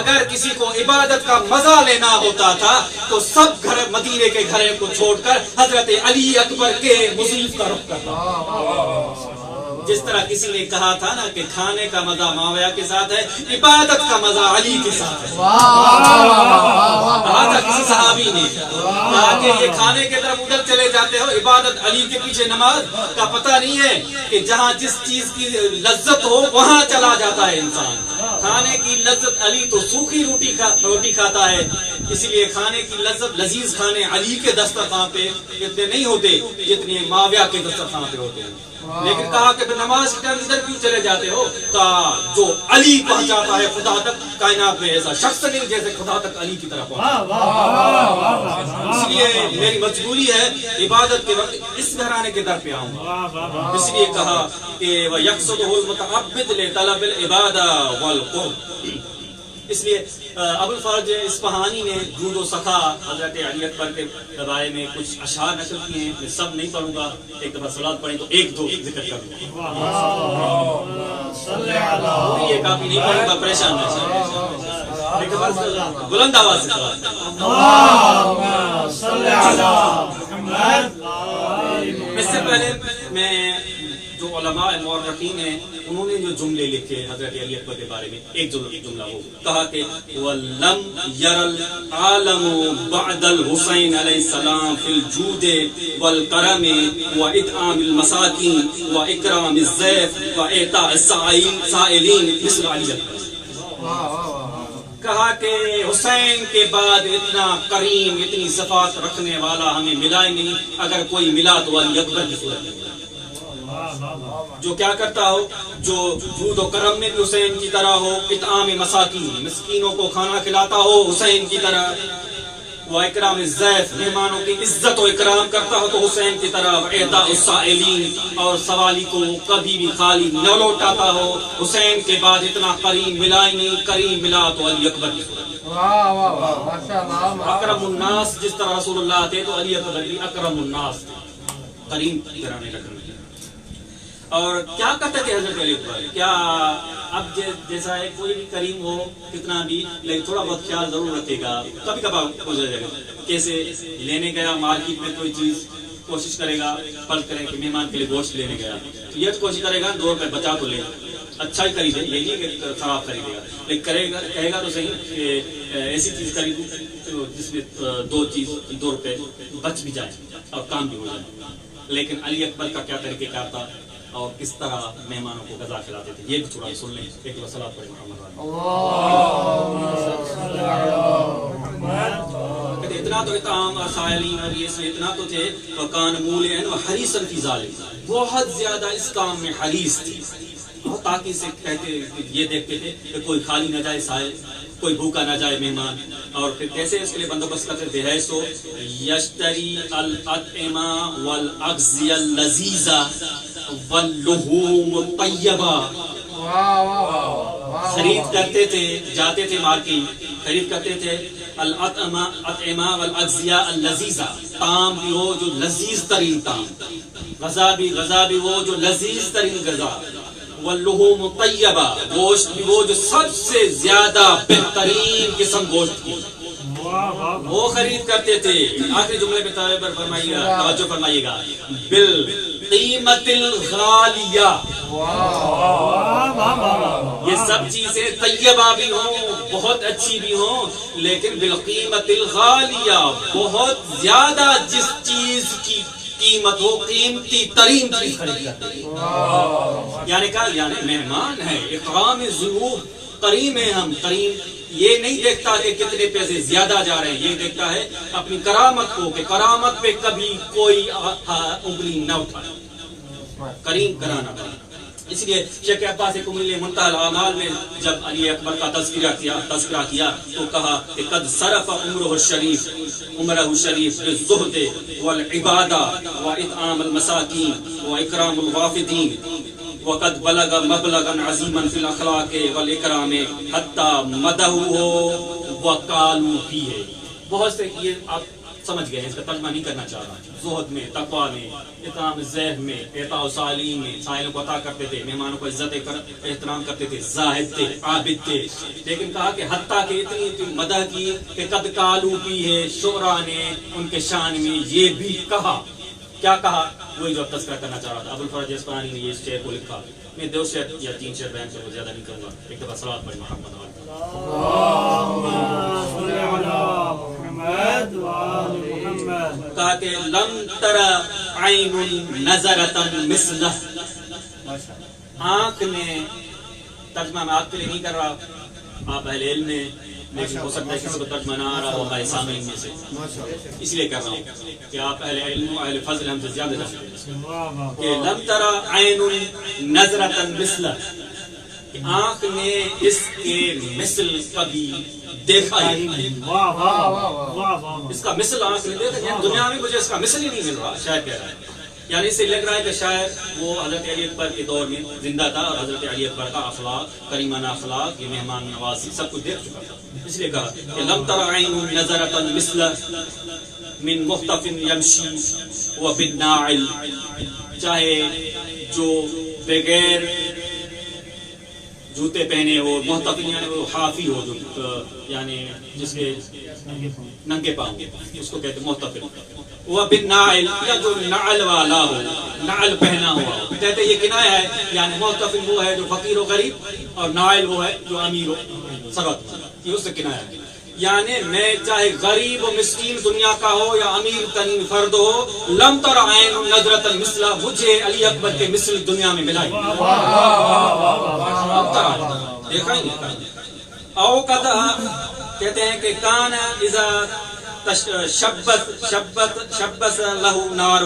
اگر کسی کو عبادت کا مزہ لینا ہوتا تھا تو سب گھر مدینے کے گھروں کو چھوڑ کر حضرت علی اکبر کے مضیف کا رخ کرتا. جس طرح کسی نے کہا تھا نا کہ کھانے کا مزہ معاویہ کے ساتھ ہے، عبادت کا مزہ علی کے ساتھ ہے. کہا تھا کسی صحابی نے، کہا کہ یہ کھانے کے طرف ادھر چلے جاتے ہو، عبادت علی کے پیچھے نماز کا پتہ نہیں ہے کہ جہاں جس چیز کی لذت ہو وہاں چلا جاتا ہے انسان. کھانے کی لذت علی تو سوکھی روٹی کھاتا ہے، اس لیے کھانے کی لذت لذیذ کھانے علی کے دسترخوان پہ اتنے نہیں ہوتے جتنے معاویہ کے دسترخوان پہ ہوتے ہیں. لیکن کہا کہ نماز کے ٹائم ادھر کیوں چلے جاتے ہو؟ کہا جو علی پہنچاتا ہے خدا تک، کائنات میں ایسا شخص نہیں جیسے خدا تک علی کی طرف پہنچا. اس لیے میری مجبوری ہے عبادت کے وقت اس گھرانے کے در پہ آؤں گا. اس لیے کہا کہ وَيَقْصُدُهُ الْمُتَعَبِّدُ لِطَلَبِ الْعِبَادَةِ وَالْقُرْبِ. اس لیے ابو الفرج اصفہانی نے جود و سخا حضرت علی اکبر کے بارے میں کچھ اشعار نقل کیے ہیں. میں سب نہیں پڑھوں گا، ایک دفعہ صلوات پڑھیں تو ایک دو ذکر کر دوں گا. یہ کافی نہیں پڑھوں گا، پریشان نہیں، بلند آواز سے اس سے پہلے میں جو علماء علماء مورخین ہیں انہوں نے جو جملے لکھے حضرت علی اکبر کے بارے میں، ایک جملہ وہ کہا کہ وَلَمْ يَرَ الْعَالَمُ بَعْدَ الْحُسَيْنِ علیہ السلام فِي الْجُودِ وَالْكَرَمِ وَإِطْعَامِ الْمَسَاكِينِ وَإِكْرَامِ الضَّيْفِ وَإِعْطَاءِ السَّائِلِينَ مِثْلَ علی اکبر۔ کہا کہ حسین کے بعد اتنا کریم، اتنی صفات رکھنے والا ہمیں ملا ہی نہیں، اگر کوئی ملا تو علی اکبر کی صورت میں جو کیا کرتا ہو، جو جود و کرم میں بھی حسین کی طرح ہو، اطعام مساکین مسکینوں کو کھانا کھلاتا ہو حسین کی طرح، وہ اکرام الضیف مہمانوں کی عزت و اکرام کرتا ہو تو حسین کی طرح، اعطاء السائلین اور سوالی کو کبھی بھی خالی نہ لوٹاتا ہو، حسین کے بعد اتنا کریم ملا ہی نہیں، کریم ملا تو علی اکبر کی صورت۔ اکرم الناس جس طرح رسول اللہ تھے تو علی اکبر بھی اکرم الناس تھے، کریم کرانے رکھنے۔ اور کیا کہتے تھے حضرت علی اکبر؟ کیا اب جیسا ہے کوئی بھی کریم ہو کتنا بھی، لیکن تھوڑا بہت خیال ضرور رکھے گا، کبھی کبھار ہو جائے گا۔ کیسے لینے گیا مارکیٹ میں کوئی چیز، کوشش کرے گا فرض کریں کہ مہمان کے لیے گوشت لینے گیا تو یہ کوشش کرے گا 2 روپے بچا تو لے، اچھا ہی خریدے، یہ نہیں کہ خراب خریدے گا، لیکن کہے گا تو صحیح کہ ایسی چیز خریدوں جس میں 2 روپے بچ بھی جائے اور کام بھی ہو جائے۔ لیکن علی اکبر کا کیا طریقہ کار تھا اور کس طرح مہمانوں کو غذا کھلاتے تھے، یہ بھی تھوڑا سن لیں۔ ایک صلاۃ پڑھیں محمد۔ اتنا تو اطعام اور سائلین اور یہ سے اتنا تو تھے، وکان مولعن وحریصا فی ذلک، بہت زیادہ اس کام میں حریص تھی، بہت تاکید سے کہتے یہ دیکھتے تھے کہ کوئی خالی نہ جائے سائل، کوئی بھوکا نہ جائے مہمان، اور پھر کیسے اس کے لیے بندوبست کرتے تھے، ہے سو یشتری الاطعمہ والاغذیہ اللذیذہ واللحوم الطیبہ، خرید کرتے تھے، جاتے تھے مارکیٹ، خرید کرتے تھے الاطعمہ والاغذیہ اللذیذہ، طعام بھی ہو جو لذیذ ترین طعام، غذا بھی وہ جو لذیذ ترین غذا، واللحوم الطیبہ، گوشت بھی وہ جو سب سے زیادہ بہترین قسم گوشت کی وہ خرید کرتے تھے۔ آخری جملے میں توجہ فرمائیے گا، بالقیمت الغالیہ، یہ سب چیزیں طیبہ بھی ہوں، بہت اچھی بھی ہوں، لیکن بالقیمت الغالیہ، بہت زیادہ جس چیز کی قیمت ہو، قیمتی ترین چیز خرید کرتے ہیں۔ یعنی مہمان ہے، اکرام ضیوف، کریم ہے ہم، کریم یہ نہیں دیکھتا کہ کتنے پیسے زیادہ جا رہے ہیں، یہ دیکھتا ہے اپنی کرامت کو کہ کرامت پہ کبھی کوئی انگلی نہ اٹھائے، کریم کرانا پڑے۔ اس لیے شیخ عباس کملی منتہی الاعمال میں جب علی اکبر کا تذکرہ کیا تو کہا کہ قد صرف عمرہ الشریف بالزہد والعبادہ واطعام المساکین واکرام الوافدین، وقد بلغ مبلغا عظیما فی الاخلاق والاکرام حتی مدحوہ وقالوا فیہ۔ بہت سے یہ آپ سمجھ گئے ہیں، اس کا ترجمہ نہیں کرنا چاہ رہا۔ زہد میں، تقویٰ میں، اطعام الضیف میں، اعطاء السائلین میں، سائلوں کو عطا کرتے تھے، مہمانوں کو عزت احترام کرتے تھے، زاہد تھے، عابد تھے، لیکن کہا کہ حتیٰ کہ اتنی مدح کی کہ قد قالوا فیہ، شعراء نے ان کے شان میں یہ بھی کہا۔ کیا کہا؟ وہی جو تذکرہ کرنا چاہ رہا تھا۔ ابو الفرج اصفہانی نے یہ شعر کو لکھا، میں 2 شعر یا 3 شعر بیان کروں، زیادہ نہیں کروں گا۔ ایک دفعہ صلوات پڑھیں محمد کہا کہ لم تر عین نظرتا مثلہ، آنکھ نے، ترجمہ میں آپ کے لیے نہیں کر رہا، آپ اہل علم نے، لیکن ہو سکتا ہے کسی کو ترجمہ نہ آ رہا ہو ہمارے سامعین میں سے، اس لیے کر رہا ہوں کہ آپ اہل علم و اہل فضل ہم سے زیادہ جانتے ہیں کہ لم تر عین نظرتا مثلہ، کہ آنکھ نے اس کے مثل کبھی دیکھا ہی نہیں، اس کا مثل آنکھ نے دیکھا، یعنی دنیا میں مجھے اس کا مثل ہی نہیں مل رہا، شاید کہہ رہا ہے، یعنی اس سے لگ رہا ہے کہ شاید وہ حضرت علی اکبر کے دور میں زندہ تھا اور حضرت علی اکبر کا اخلاق، کریمانہ اخلاق، یہ مہمان نوازی سب کچھ دیکھ چکا تھا، اس لیے کہا کہ لم تر عین نظرتا مثلہ من مختف یمشی وبالناعل، چاہے جو بغیر جوتے پہنے ہو، محتفل یعنی وہ حافی ہو جو یعنی جس کے ننگے پاؤں، اس کو کہتے ہیں محتفل. وہ بالناعل یا جو نعل والا ہو، نعل پہنا ہوا ہو. کہتے یہ کنایہ ہے، یعنی محتفل وہ ہے جو فقیر و غریب، اور ناعل وہ ہے جو امیر و ثروت، یہ اس سے کنایہ ہے. یعنی میں چاہے غریب و مسکین دنیا کا ہو یا امیر ترین فرد ہو، لم تر عین نظرۃ المثل، مجھے علی اکبر کے مثل دنیا میں ملا ہی دیکھا ہی نہیں. او قد کہتے ہیں کہ کان اذا شبت لہ نار،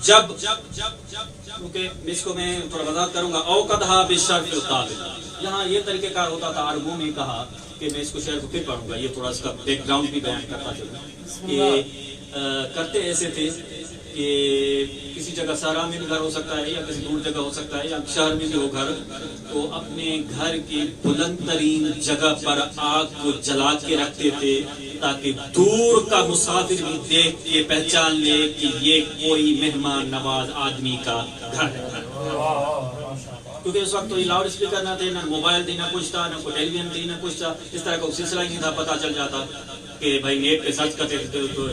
جب کیونکہ اس کو میں تھوڑا وضاحت کروں گا. او قدھا بالشرف القابل، یہاں یہ طریقہ کار ہوتا تھا عربوں میں کہا کہ میں اس کو شعر کو پھر پڑھوں گا، یہ تھوڑا اس کا بیک گراؤنڈ بھی بیان کرتا چلوں کہ کرتے ایسے تھے کہ کسی جگہ صحرا میں بھی گھر ہو سکتا ہے یا کسی دور جگہ ہو سکتا ہے یا شہر میں بھی ہو گھر، تو اپنے گھر کی بلند ترین جگہ پر آگ کو جلا کے رکھتے تھے تاکہ دور کا مسافر بھی دیکھ کے پہچان لے کہ یہ کوئی مہمان نواز آدمی کا گھر ہے. کیونکہ اس وقت تو یہ لاؤڈ اسپیکر نہ تھے، نہ موبائل تھی، نہ کچھ تھا، نہ کوئی ٹیلی ویژن تھی، نہ کچھ تھا. اس طرح کا سلسلہ ہی نہیں تھا. پتہ چل جاتا کہ بھائی نیٹ پہ سرچ کرتے تو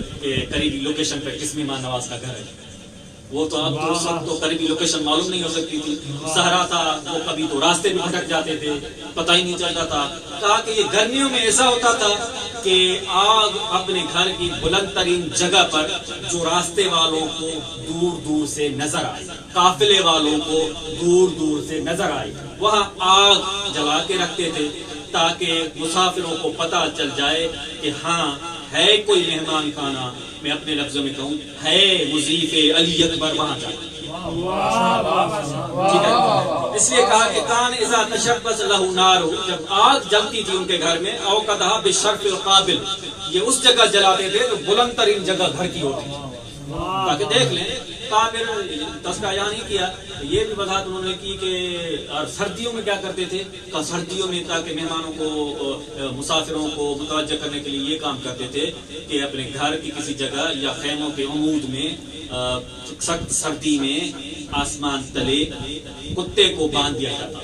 قریبی لوکیشن پہ کس مہمان نواز کا گھر ہے. وہ تو اب تو اس وقت تو قریبی لوکیشن معلوم نہیں ہو سکتی تھی. صحرا تھا، وہ کبھی تو راستے میں بھٹک جاتے تھے، پتہ ہی نہیں چلتا تھا. کہا کہ یہ گرمیوں میں ایسا ہوتا تھا کہ آگ اپنے گھر کی بلند ترین جگہ پر جو راستے والوں کو دور دور سے نظر آئے، قافلے والوں کو دور دور سے نظر آئے، وہاں آگ جلا کے رکھتے تھے تاکہ مسافروں کو پتہ چل جائے کہ ہاں ہے کوئی مہمان خانہ. میں اپنے لفظوں میں کہوں ہے مضیف علی اکبر وہاں جائے. ٹھیک ہے، اس لیے کہا کہ کان اذا تشبث لہ نار، جب آگ جلتی تھی ان کے گھر میں. او قدھا بالشرف القابل، یہ اس جگہ جلاتے تھے جو بلند ترین جگہ گھر کی ہوتی تھی تاکہ دیکھ لیں. قابل تذکرہ یہاں نہیں کیا، یہ بھی وضاحت انہوں نے کی کہ اور سردیوں میں کیا کرتے تھے، کہ سردیوں میں تاکہ مہمانوں کو مسافروں کو متوجہ کرنے کے لیے یہ کام کرتے تھے کہ اپنے گھر کی کسی جگہ یا خیموں کے عمود میں سخت سردی میں آسمان تلے کتے کو باندھ دیا جاتا.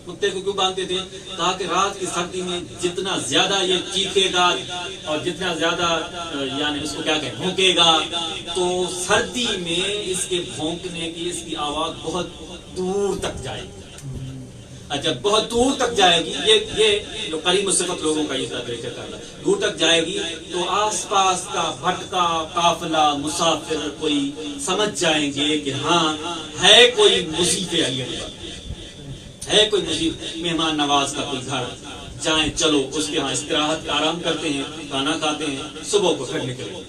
کتے کو کیوں باندھتے تھے؟ کہا کہ رات کی سردی میں جتنا زیادہ یہ چیخے گا اور جتنا زیادہ یعنی اس کو کیا کہیں بھونکے گا، تو سردی میں اس کے بھونکنے کی اس کی آواز بہت دور تک جائے گی. جب بہت دور تک جائے گی، یہ جو قریب صفت لوگوں کا یہ طریقہ کار ہے، دور تک جائے گی تو آس پاس کا بھٹکا قافلہ مسافر کوئی سمجھ جائیں گے کہ ہاں ہے کوئی مضیف علی اکبر، ہے کوئی مضیف مہمان نواز کا کوئی گھر، جائیں چلو اس کے ہاں استراحت آرام کرتے ہیں، کھانا کھاتے ہیں، صبح کو پھر نکلے.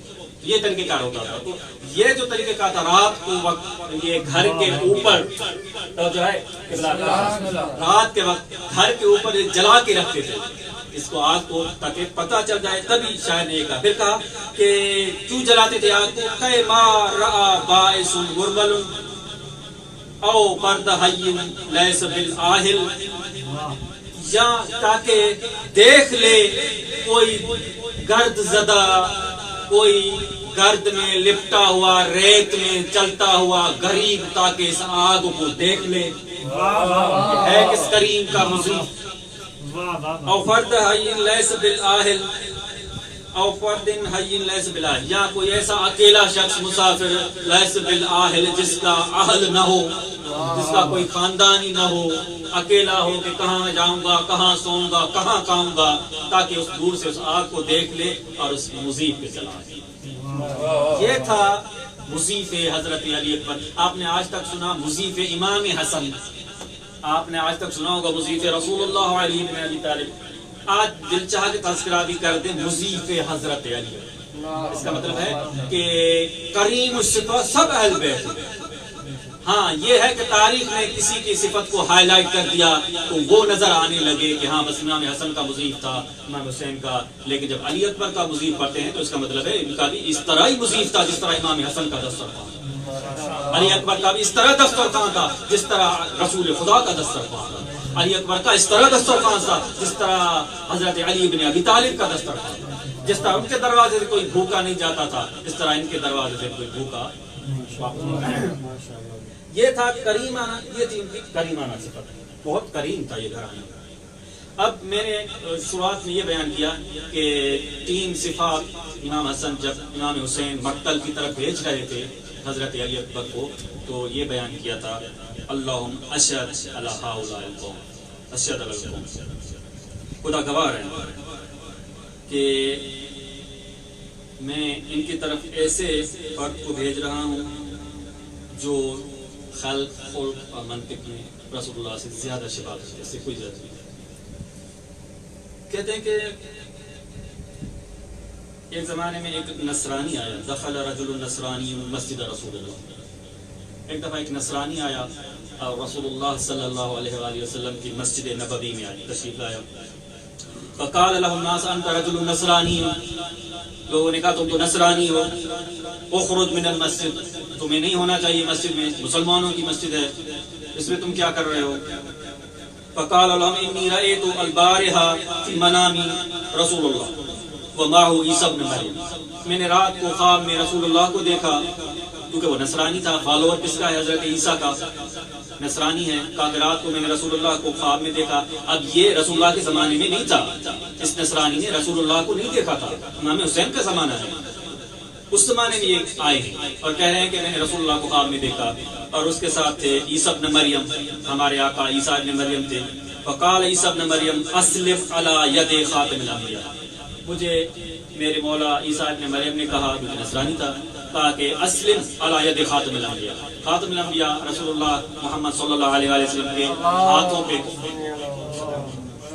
یہ طریقہ کار ہوتا تھا. تو یہ جو طریقہ کار تھا رات کو وقت یہ گھر کے اوپر جو ہے رات کے وقت گھر کے اوپر جلا کے رکھتے تھے اس کو آگ کو تاکہ پتہ چل جائے. تبھی شاید نے کہا پھر کہا کہ کیوں جلاتے تھے آگ کو؟ کہ ما رأى باعث مرمل او فرد حی لیس بالآہل، یا تاکہ دیکھ لے کوئی گرد زدہ، کوئی گرد میں لپٹا ہوا ریت میں چلتا ہوا غریب، تاکہ اس آگ کو دیکھ لے ہے کس کریم کا مضیف. او فرد حی لیس بالآہل، او فرد حی لیس بالآہل، یا کوئی ایسا اکیلا شخص مسافر لیس بالآہل جس کا اہل نہ ہو، جس کا کوئی خاندانی نہ ہو، اکیلا ہو کہ کہاں جاؤں گا، کہاں سوؤں گا، کہاں کھاؤں گا، تاکہ اس دور سے اس آگ کو دیکھ لے اور اس مضیف پہ چلا جائے. یہ تھا مضیف حضرت علی اکبر. آپ نے آج تک سنا مضیف امام حسن، آپ نے آج تک سنا ہوگا مضیف رسول اللہ علیہ بن ابی طالب. آج دل چاہ کے تذکرہ بھی کر دیں مضیف حضرت علی. اس کا مطلب ہے کہ کریم الصفات سب اہل بیت. ہاں یہ ہے کہ تاریخ میں کسی کی صفت کو ہائی لائٹ کر دیا تو وہ نظر آنے لگے کہ ہاں بس امام حسن کا مضیف تھا، امام حسین کا. لیکن جب علی اکبر کا مضیف پڑھتے ہیں تو اس کا مطلب ہے ان کا بھی اس طرح ہی مضیف تھا جس طرح امام حسن کا دسترخوان. علی اکبر کا بھی اس طرح دسترخوان تھا جس طرح رسول خدا کا دسترخوان تھا. علی اکبر کا اس طرح دسترخوان تھا جس طرح حضرت علی بن ابی طالب کا دسترخوان تھا. جس طرح ان کے دروازے سے کوئی بھوکا نہیں جاتا تھا اس طرح ان کے دروازے سے کوئی بھوکا یہ تھا کریمانہ، یہ تھی ان کی کریمانہ صفت، بہت کریم تھا یہ گھرانہ۔ اب میں نے شروعات میں یہ بیان کیا کہ 3 صفات امام حسن جب امام حسین مقتل کی طرف بھیج رہے تھے حضرت علی اکبر کو، تو یہ بیان کیا تھا اللہم اشہد علی ہؤلاء القوم، اشہد علی القوم، خدا گواہ ہے کہ میں ان کی طرف ایسے فرد کو بھیج رہا ہوں جو خلق، خلق اور منطق میں رسول اللہ سے زیادہ شباہت ہے، اس سے کوئی زیادہ نہیں۔ کہتے ہیں کہ ایک زمانے میں ایک نصرانی آیا، دخل رجل نصرانی مسجد رسول اللہ، ایک دفعہ ایک نصرانی آیا اور رسول اللہ صلی اللہ علیہ وآلہ وسلم کی مسجد نبوی میں آئی، تشریف لایا۔ فقال له الناس انت رجل نصرانی، لوگوں نے کہا تم تو نصرانی ہو، اخرج من المسجد، تمہیں نہیں ہونا چاہیے مسجد میں، مسلمانوں کی مسجد ہے، اس میں تم کیا کر رہے ہو؟ فقال لهم انی رأیت البارحہ فی منامی رسول اللہ ومعه عیسی ابن مریم، میں نے رات کو خواب میں رسول اللہ کو دیکھا، کیونکہ وہ نصرانی تھا، فالوور کس کا ہے؟ حضرت عیسیٰ کا، نصرانی ہے، کہا کہ رات کو میں نے رسول اللہ کو خواب میں دیکھا۔ اب یہ رسول اللہ کے زمانے میں نہیں تھا، اس نصرانی نے رسول اللہ کو نہیں دیکھا تھا، امام حسین کا زمانہ ہے، اس زمانے میں یہ آئے ہیں اور کہہ رہے ہیں کہ میں نے رسول اللہ کو خواب میں دیکھا، اور اس کے ساتھ تھے عیسی ابن مریم، ہمارے آقا عیسیٰ ابن مریم تھے۔ فقال عیسی ابن مریم اسلم علی ید خاتم الانبیاء، مجھے میرے مولا عیسیٰ ابن مریم نے کہا، کیونکہ نصرانی تھا، کہا کہ اسلم علی ید خاتم الانبیاء، خاتم الانبیاء رسول اللہ محمد صلی اللہ علیہ وسلم کے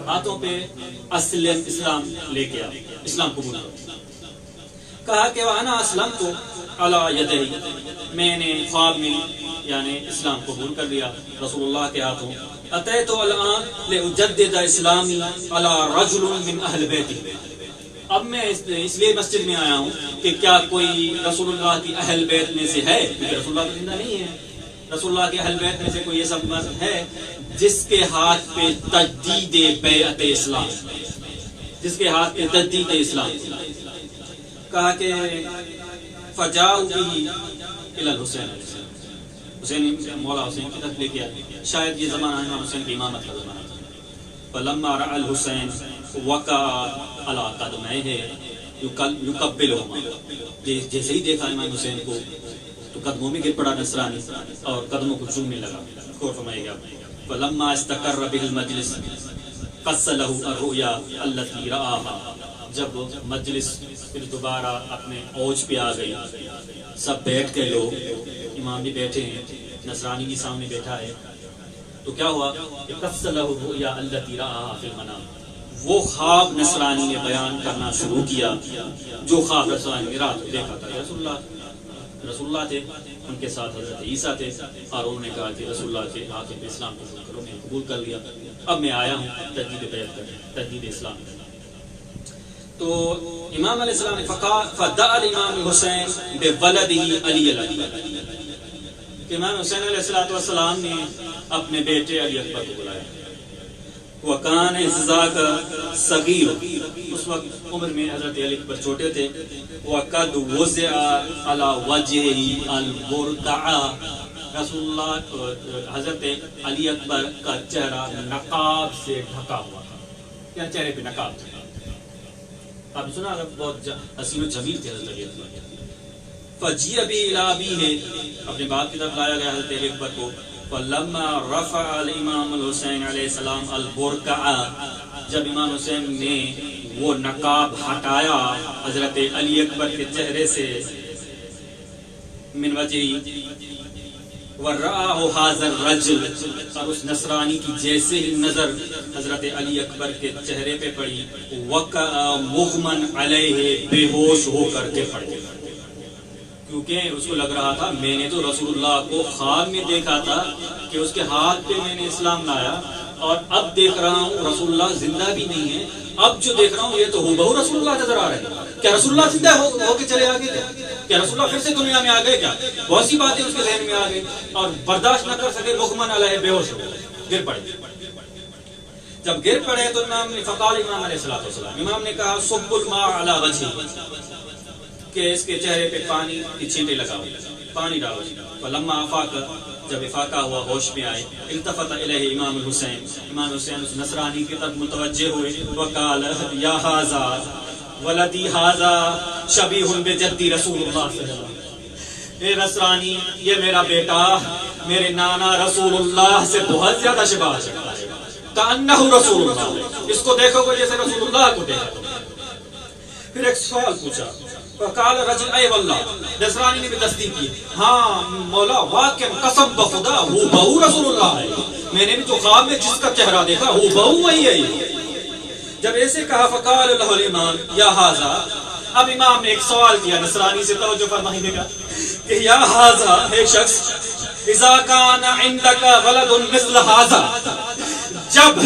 ہاتھوں پہ اسلم، اسلام لے کے آ، اسلام قبول کرو۔ کہا کہ وانا اسلمت علی یدہ، میں نے خواب میں یعنی اسلام قبول کر لیا رسول اللہ کے ہاتھوں۔ اتیت الان لاجدد اسلامی علی رجل من اہل بیتی، اب میں اس لیے مسجد میں آیا ہوں کہ کیا کوئی رسول اللہ کی اہل بیت میں سے ہے، کیونکہ رسول اللہ زندہ نہیں ہے، رسول اللہ کے اہل بیت میں سے کوئی ایسا مرد ہے جس کے ہاتھ پہ تجدید بیعت اسلام، جس کے ہاتھ پہ تجدید اسلام۔ کہا کہ فجاؤ به الی الحسین، حسین مولا حسین کی طرف لے کے آئے، شاید یہ زمانہ امام حسین کی امامت کا زمانہ تھا۔ فلما رأى الحسین وقع علی قدمیہ یقبلہما، جیسے ہی دیکھا امام حسین کو تو قدموں میں گر پڑا نصرانی اور قدموں کو چومنے لگا۔ غور فرمائیے گا، فلما استقر به المجلس قص له الرؤیا التي رآها، جب مجلس پھر دوبارہ اپنے اوج پہ آ گئی، سب بیٹھ گئے، لوگ امام بھی بیٹھے ہیں، نصرانی بھی سامنے بیٹھا ہے، تو کیا ہوا؟ قص له الرؤیا التي رآها في المنام، وہ خواب نصرانی نے بیان کرنا شروع کیا جو خواب نصرانی نے رات کو دیکھا تھا۔ رسول اللہ تھے، ان کے ساتھ حضرت عیسیٰ تھے، اور انہوں نے کہا کہ رسول اللہ کے ہاتھ پہ اسلام قبول کرو، میں قبول کر لیا، اب میں آیا ہوں تجدید بیعت کرنے، تجدید اسلام۔ تو امام علیہ السلام نے فدعا الامام حسین بولدہ علی الاکبر، کہ امام حسین علیہ السلام نے اپنے بیٹے علی اکبر کو بلایا۔ وکان ذاک صغیر، اس وقت عمر میں حضرت علی اکبر چھوٹے تھے۔ وقد وضع علی وجہہ البرقع، رسول اللہ حضرت علی اکبر کا چہرہ نقاب سے ڈھکا ہوا تھا، یا چہرے پہ نقاب تھا۔ آپ نے سنا بہت حسین و جمیل تھے حضرت علی اکبر۔ فجیء به الی ابیہ، اپنے باپ کی طرف لایا گیا حضرت علی اکبر کو۔ فلما رفع الامام الحسین علیہ السلام البرقع، جب امام حسین نے وہ نقاب ہٹایا حضرت علی اکبر کے چہرے سے، من وجہی ورآہ ھذا الرجل، اور اس نصرانی کی جیسے ہی نظر حضرت علی اکبر کے چہرے پہ پڑی، وقع مغمن علیہ، بے ہوش ہو کر کے پڑ گیا، کیونکہ اس کو لگ رہا تھا میں نے تو رسول اللہ کو خواب میں دیکھا تھا کہ اس کے ہاتھ پہ میں نے اسلام لایا، اور اب دیکھ رہا ہوں رسول اللہ زندہ بھی نہیں ہے، اب جو دیکھ رہا ہوں یہ تو ہو رسول اللہ نظر آ رہے ہیں، کیا رسول اللہ زندہ ہو کے چلے آگے؟ کیا رسول اللہ پھر سے دنیا میں آ گئے؟ کیا بہت سی باتیں اس کے ذہن میں آ گئی، اور برداشت نہ کر سکے، مغمن علیہ، بے ہوش ہو گر پڑے۔ جب گر پڑے تو فقال امام علیہ السلام، امام نے کہا صب الماء علی وجہہ، کہ اس کے چہرے پہ پانی کی چھینٹے لگاؤ۔ پانی ڈالو. فلما افاق، جب افاقہ ہوا، ہوش میں آئے، التفت الیہ امام الحسین، امام حسین اس نصرانی کی طرف متوجہ ہوئے، وقال یا ھذا ولدی ھذا شبیہ بجدی رسول اللہ صلی اللہ علیہ وسلم. اے نصرانی، یہ میرا بیٹا میرے نانا رسول اللہ سے بہت زیادہ شباہ کرتا ہے. کأنہ رسول اللہ، اس کو دیکھو گے جیسے رسول اللہ کو دیکھو. پھر ایک سوال پوچھا، وقال رجل اے واللہ، نصرانی نے بھی تصدیق کی، ہاں مولا واقعا قسم بخدا وہ بہو رسول اللہ ہے، میں نے بھی تو خواب میں جس کا چہرہ دیکھا وہ بہو وہی ہے. جب ایسے کہا فقال له الامام یا ھذا، اب امام نے ایک سوال کیا، نصرانی سے توجہ فرمائیے گا کہ یا ھذا، ایک شخص، اذا کان عندک ولد مثل ھذا، جب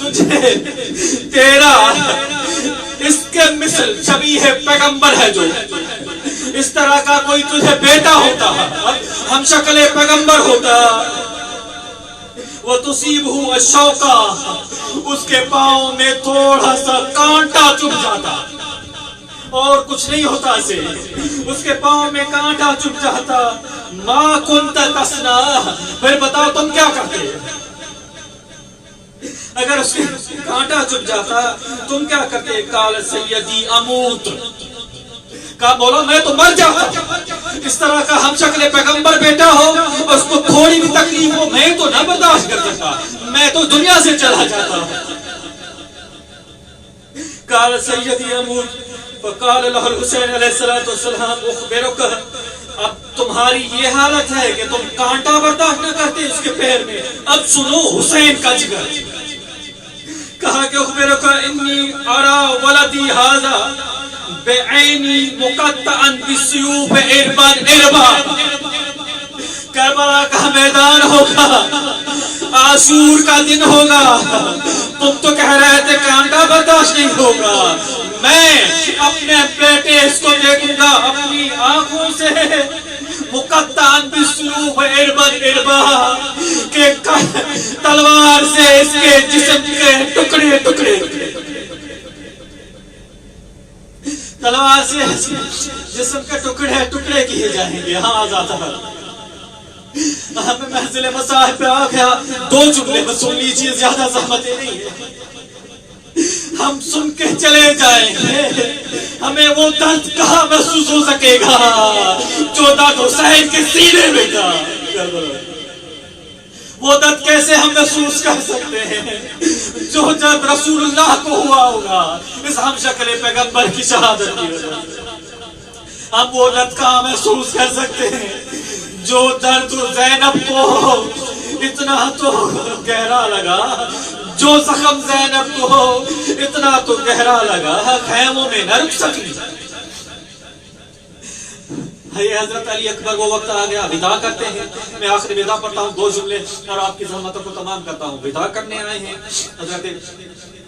تجھے تیرا اس کے مثل شبیہ پیغمبر ہے، جو اس طرح کا کوئی تجھے بیٹا ہوتا، ہم شکل پیغمبر ہوتا، وہ تصیبہ الشوکہ، اس کے پاؤں میں تھوڑا سا کانٹا چبھ جاتا اور کچھ نہیں ہوتا، اسے اس کے پاؤں میں کانٹا چبھ جاتا. ما کنت تصنع، پھر بتاؤ تم کیا کرتے؟ اگر اس کے کانٹا چبھ جاتا تم کیا کرتے؟ قال سیدی اموت، کہا مولا میں تو مر جاتا. اس طرح کا ہم شکل پیغمبر بیٹا ہو، اس کو تھوڑی بھی تکلیف ہو، میں تو نہ برداشت کر سکتا، میں تو دنیا سے چلا جاتا. قال سیدی اموت، فقال له الحسین علیہ الصلوۃ والسلام اخبرک، اب تمہاری یہ حالت ہے کہ تم کانٹا برداشت نہ کرتے اس کے پیر میں، اب سنو حسین کا جگر. کہا کہ اخبرک انی ارا ولدی ھذا بعینی مقطعا بالسیوف اربا اربا. کربلا کا میدان ہوگا، عاشور کا دن ہوگا، تم تو کہہ رہے تھے کانٹا برداشت نہیں ہوگا، میں اپنے بیٹے اس کو دیکھوں گا اپنی آنکھوں سے، مقطعا بالسیوف اربا اربا، کہ تلوار سے اس کے جسم کے ٹکڑے ٹکڑے، تلوار سے جسم کے ٹکڑے ٹکڑے کیے جائیں گے. ہاں آزاد ہمیں محضل مصاحب پہ آ گیا، دو جملے میں سن لیجیے، زیادہ زحمتیں نہیں ہے، ہم سن کے چلے جائیں گے. ہمیں وہ درد کہاں محسوس ہو سکے گا جو درد حسین کے سینے میں تھا، وہ درد کیسے ہم محسوس کر سکتے ہیں جو درد رسول اللہ کو ہوا ہوگا اس ہم شکل پیغمبر کی شہادت کی وجہ سے. ہم وہ درد کہاں محسوس کر سکتے ہیں جو درد زینب کو اتنا تو گہرا لگا، جو زخم زینب کو اتنا تو گہرا لگا، خیموں میں نہ رک سکی. حضرت علی اکبر وہ وقت آ گیا، ودا کرتے ہیں. میں آخری ودا پڑھتا ہوں، دو جملے اور آپ کی زحمتوں کو تمام کرتا ہوں. ودا کرنے آئے ہیں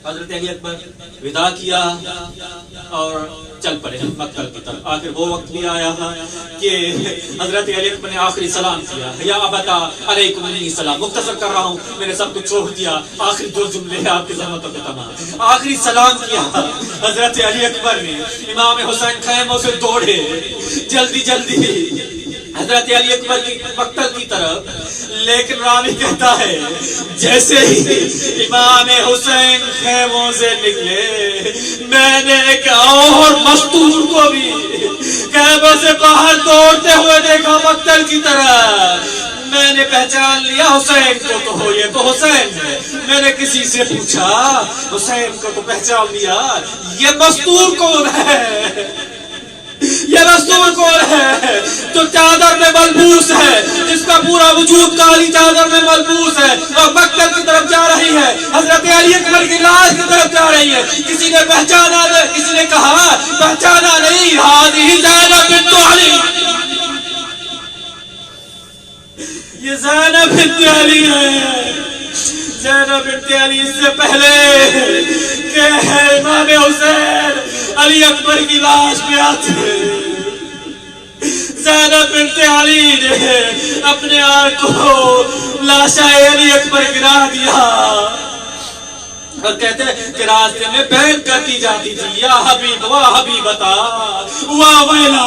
حضرت علی اکبر، ودا کیا اور چل پڑے مکہ کی طرف. آخر وہ وقت بھی آیا کہ حضرت علی اکبر نے آخری سلام کیا، یا ابتا علیکم انی سلام. مختصر کر رہا ہوں، میں نے سب کچھ چھوڑ دیا، آخری دو جملے آپ کی زحمتوں کو تمام. آخری سلام کیا حضرت علی اکبر نے. امام حسین خیموں سے دوڑے جلدی جلدی حضرت علی اکبر کی مقتل کی طرف، لیکن راوی کہتا ہے جیسے ہی امام حسین خیموں سے نکلے، میں نے ایک اور مستور کو بھی خیموں سے باہر دوڑتے ہوئے دیکھا مقتل کی طرف. میں نے پہچان لیا حسین کو، تو ہو یہ تو حسین ہے. میں نے کسی سے پوچھا حسین کو تو پہچان لیا، یہ مستور کون ہے؟ یہ مستور کون ہے جو چادر میں ملبوس ہے، جس کا پورا وجود کالی چادر میں ملبوس ہے اور مقتل کی طرف جا رہی ہے، حضرت علی اکبر کی لاش کی طرف جا رہی ہے؟ کسی نے پہچانا، کسی نے کہا پہچانا نہیں، ہذہ زینب بنت علی، یہ زینب بنت علی ہے. زینب بنت علی اس سے پہلے کہ امام حسین علی اکبر کی لاش پہ آتے، زینب بنت علی نے اپنے آپ کو لاشا علی اکبر گرا دیا اور کہتے ہیں کہ راستے میں بیعت کرتی جاتی تھی، یا حبیب وا حبیبتا وا ویلا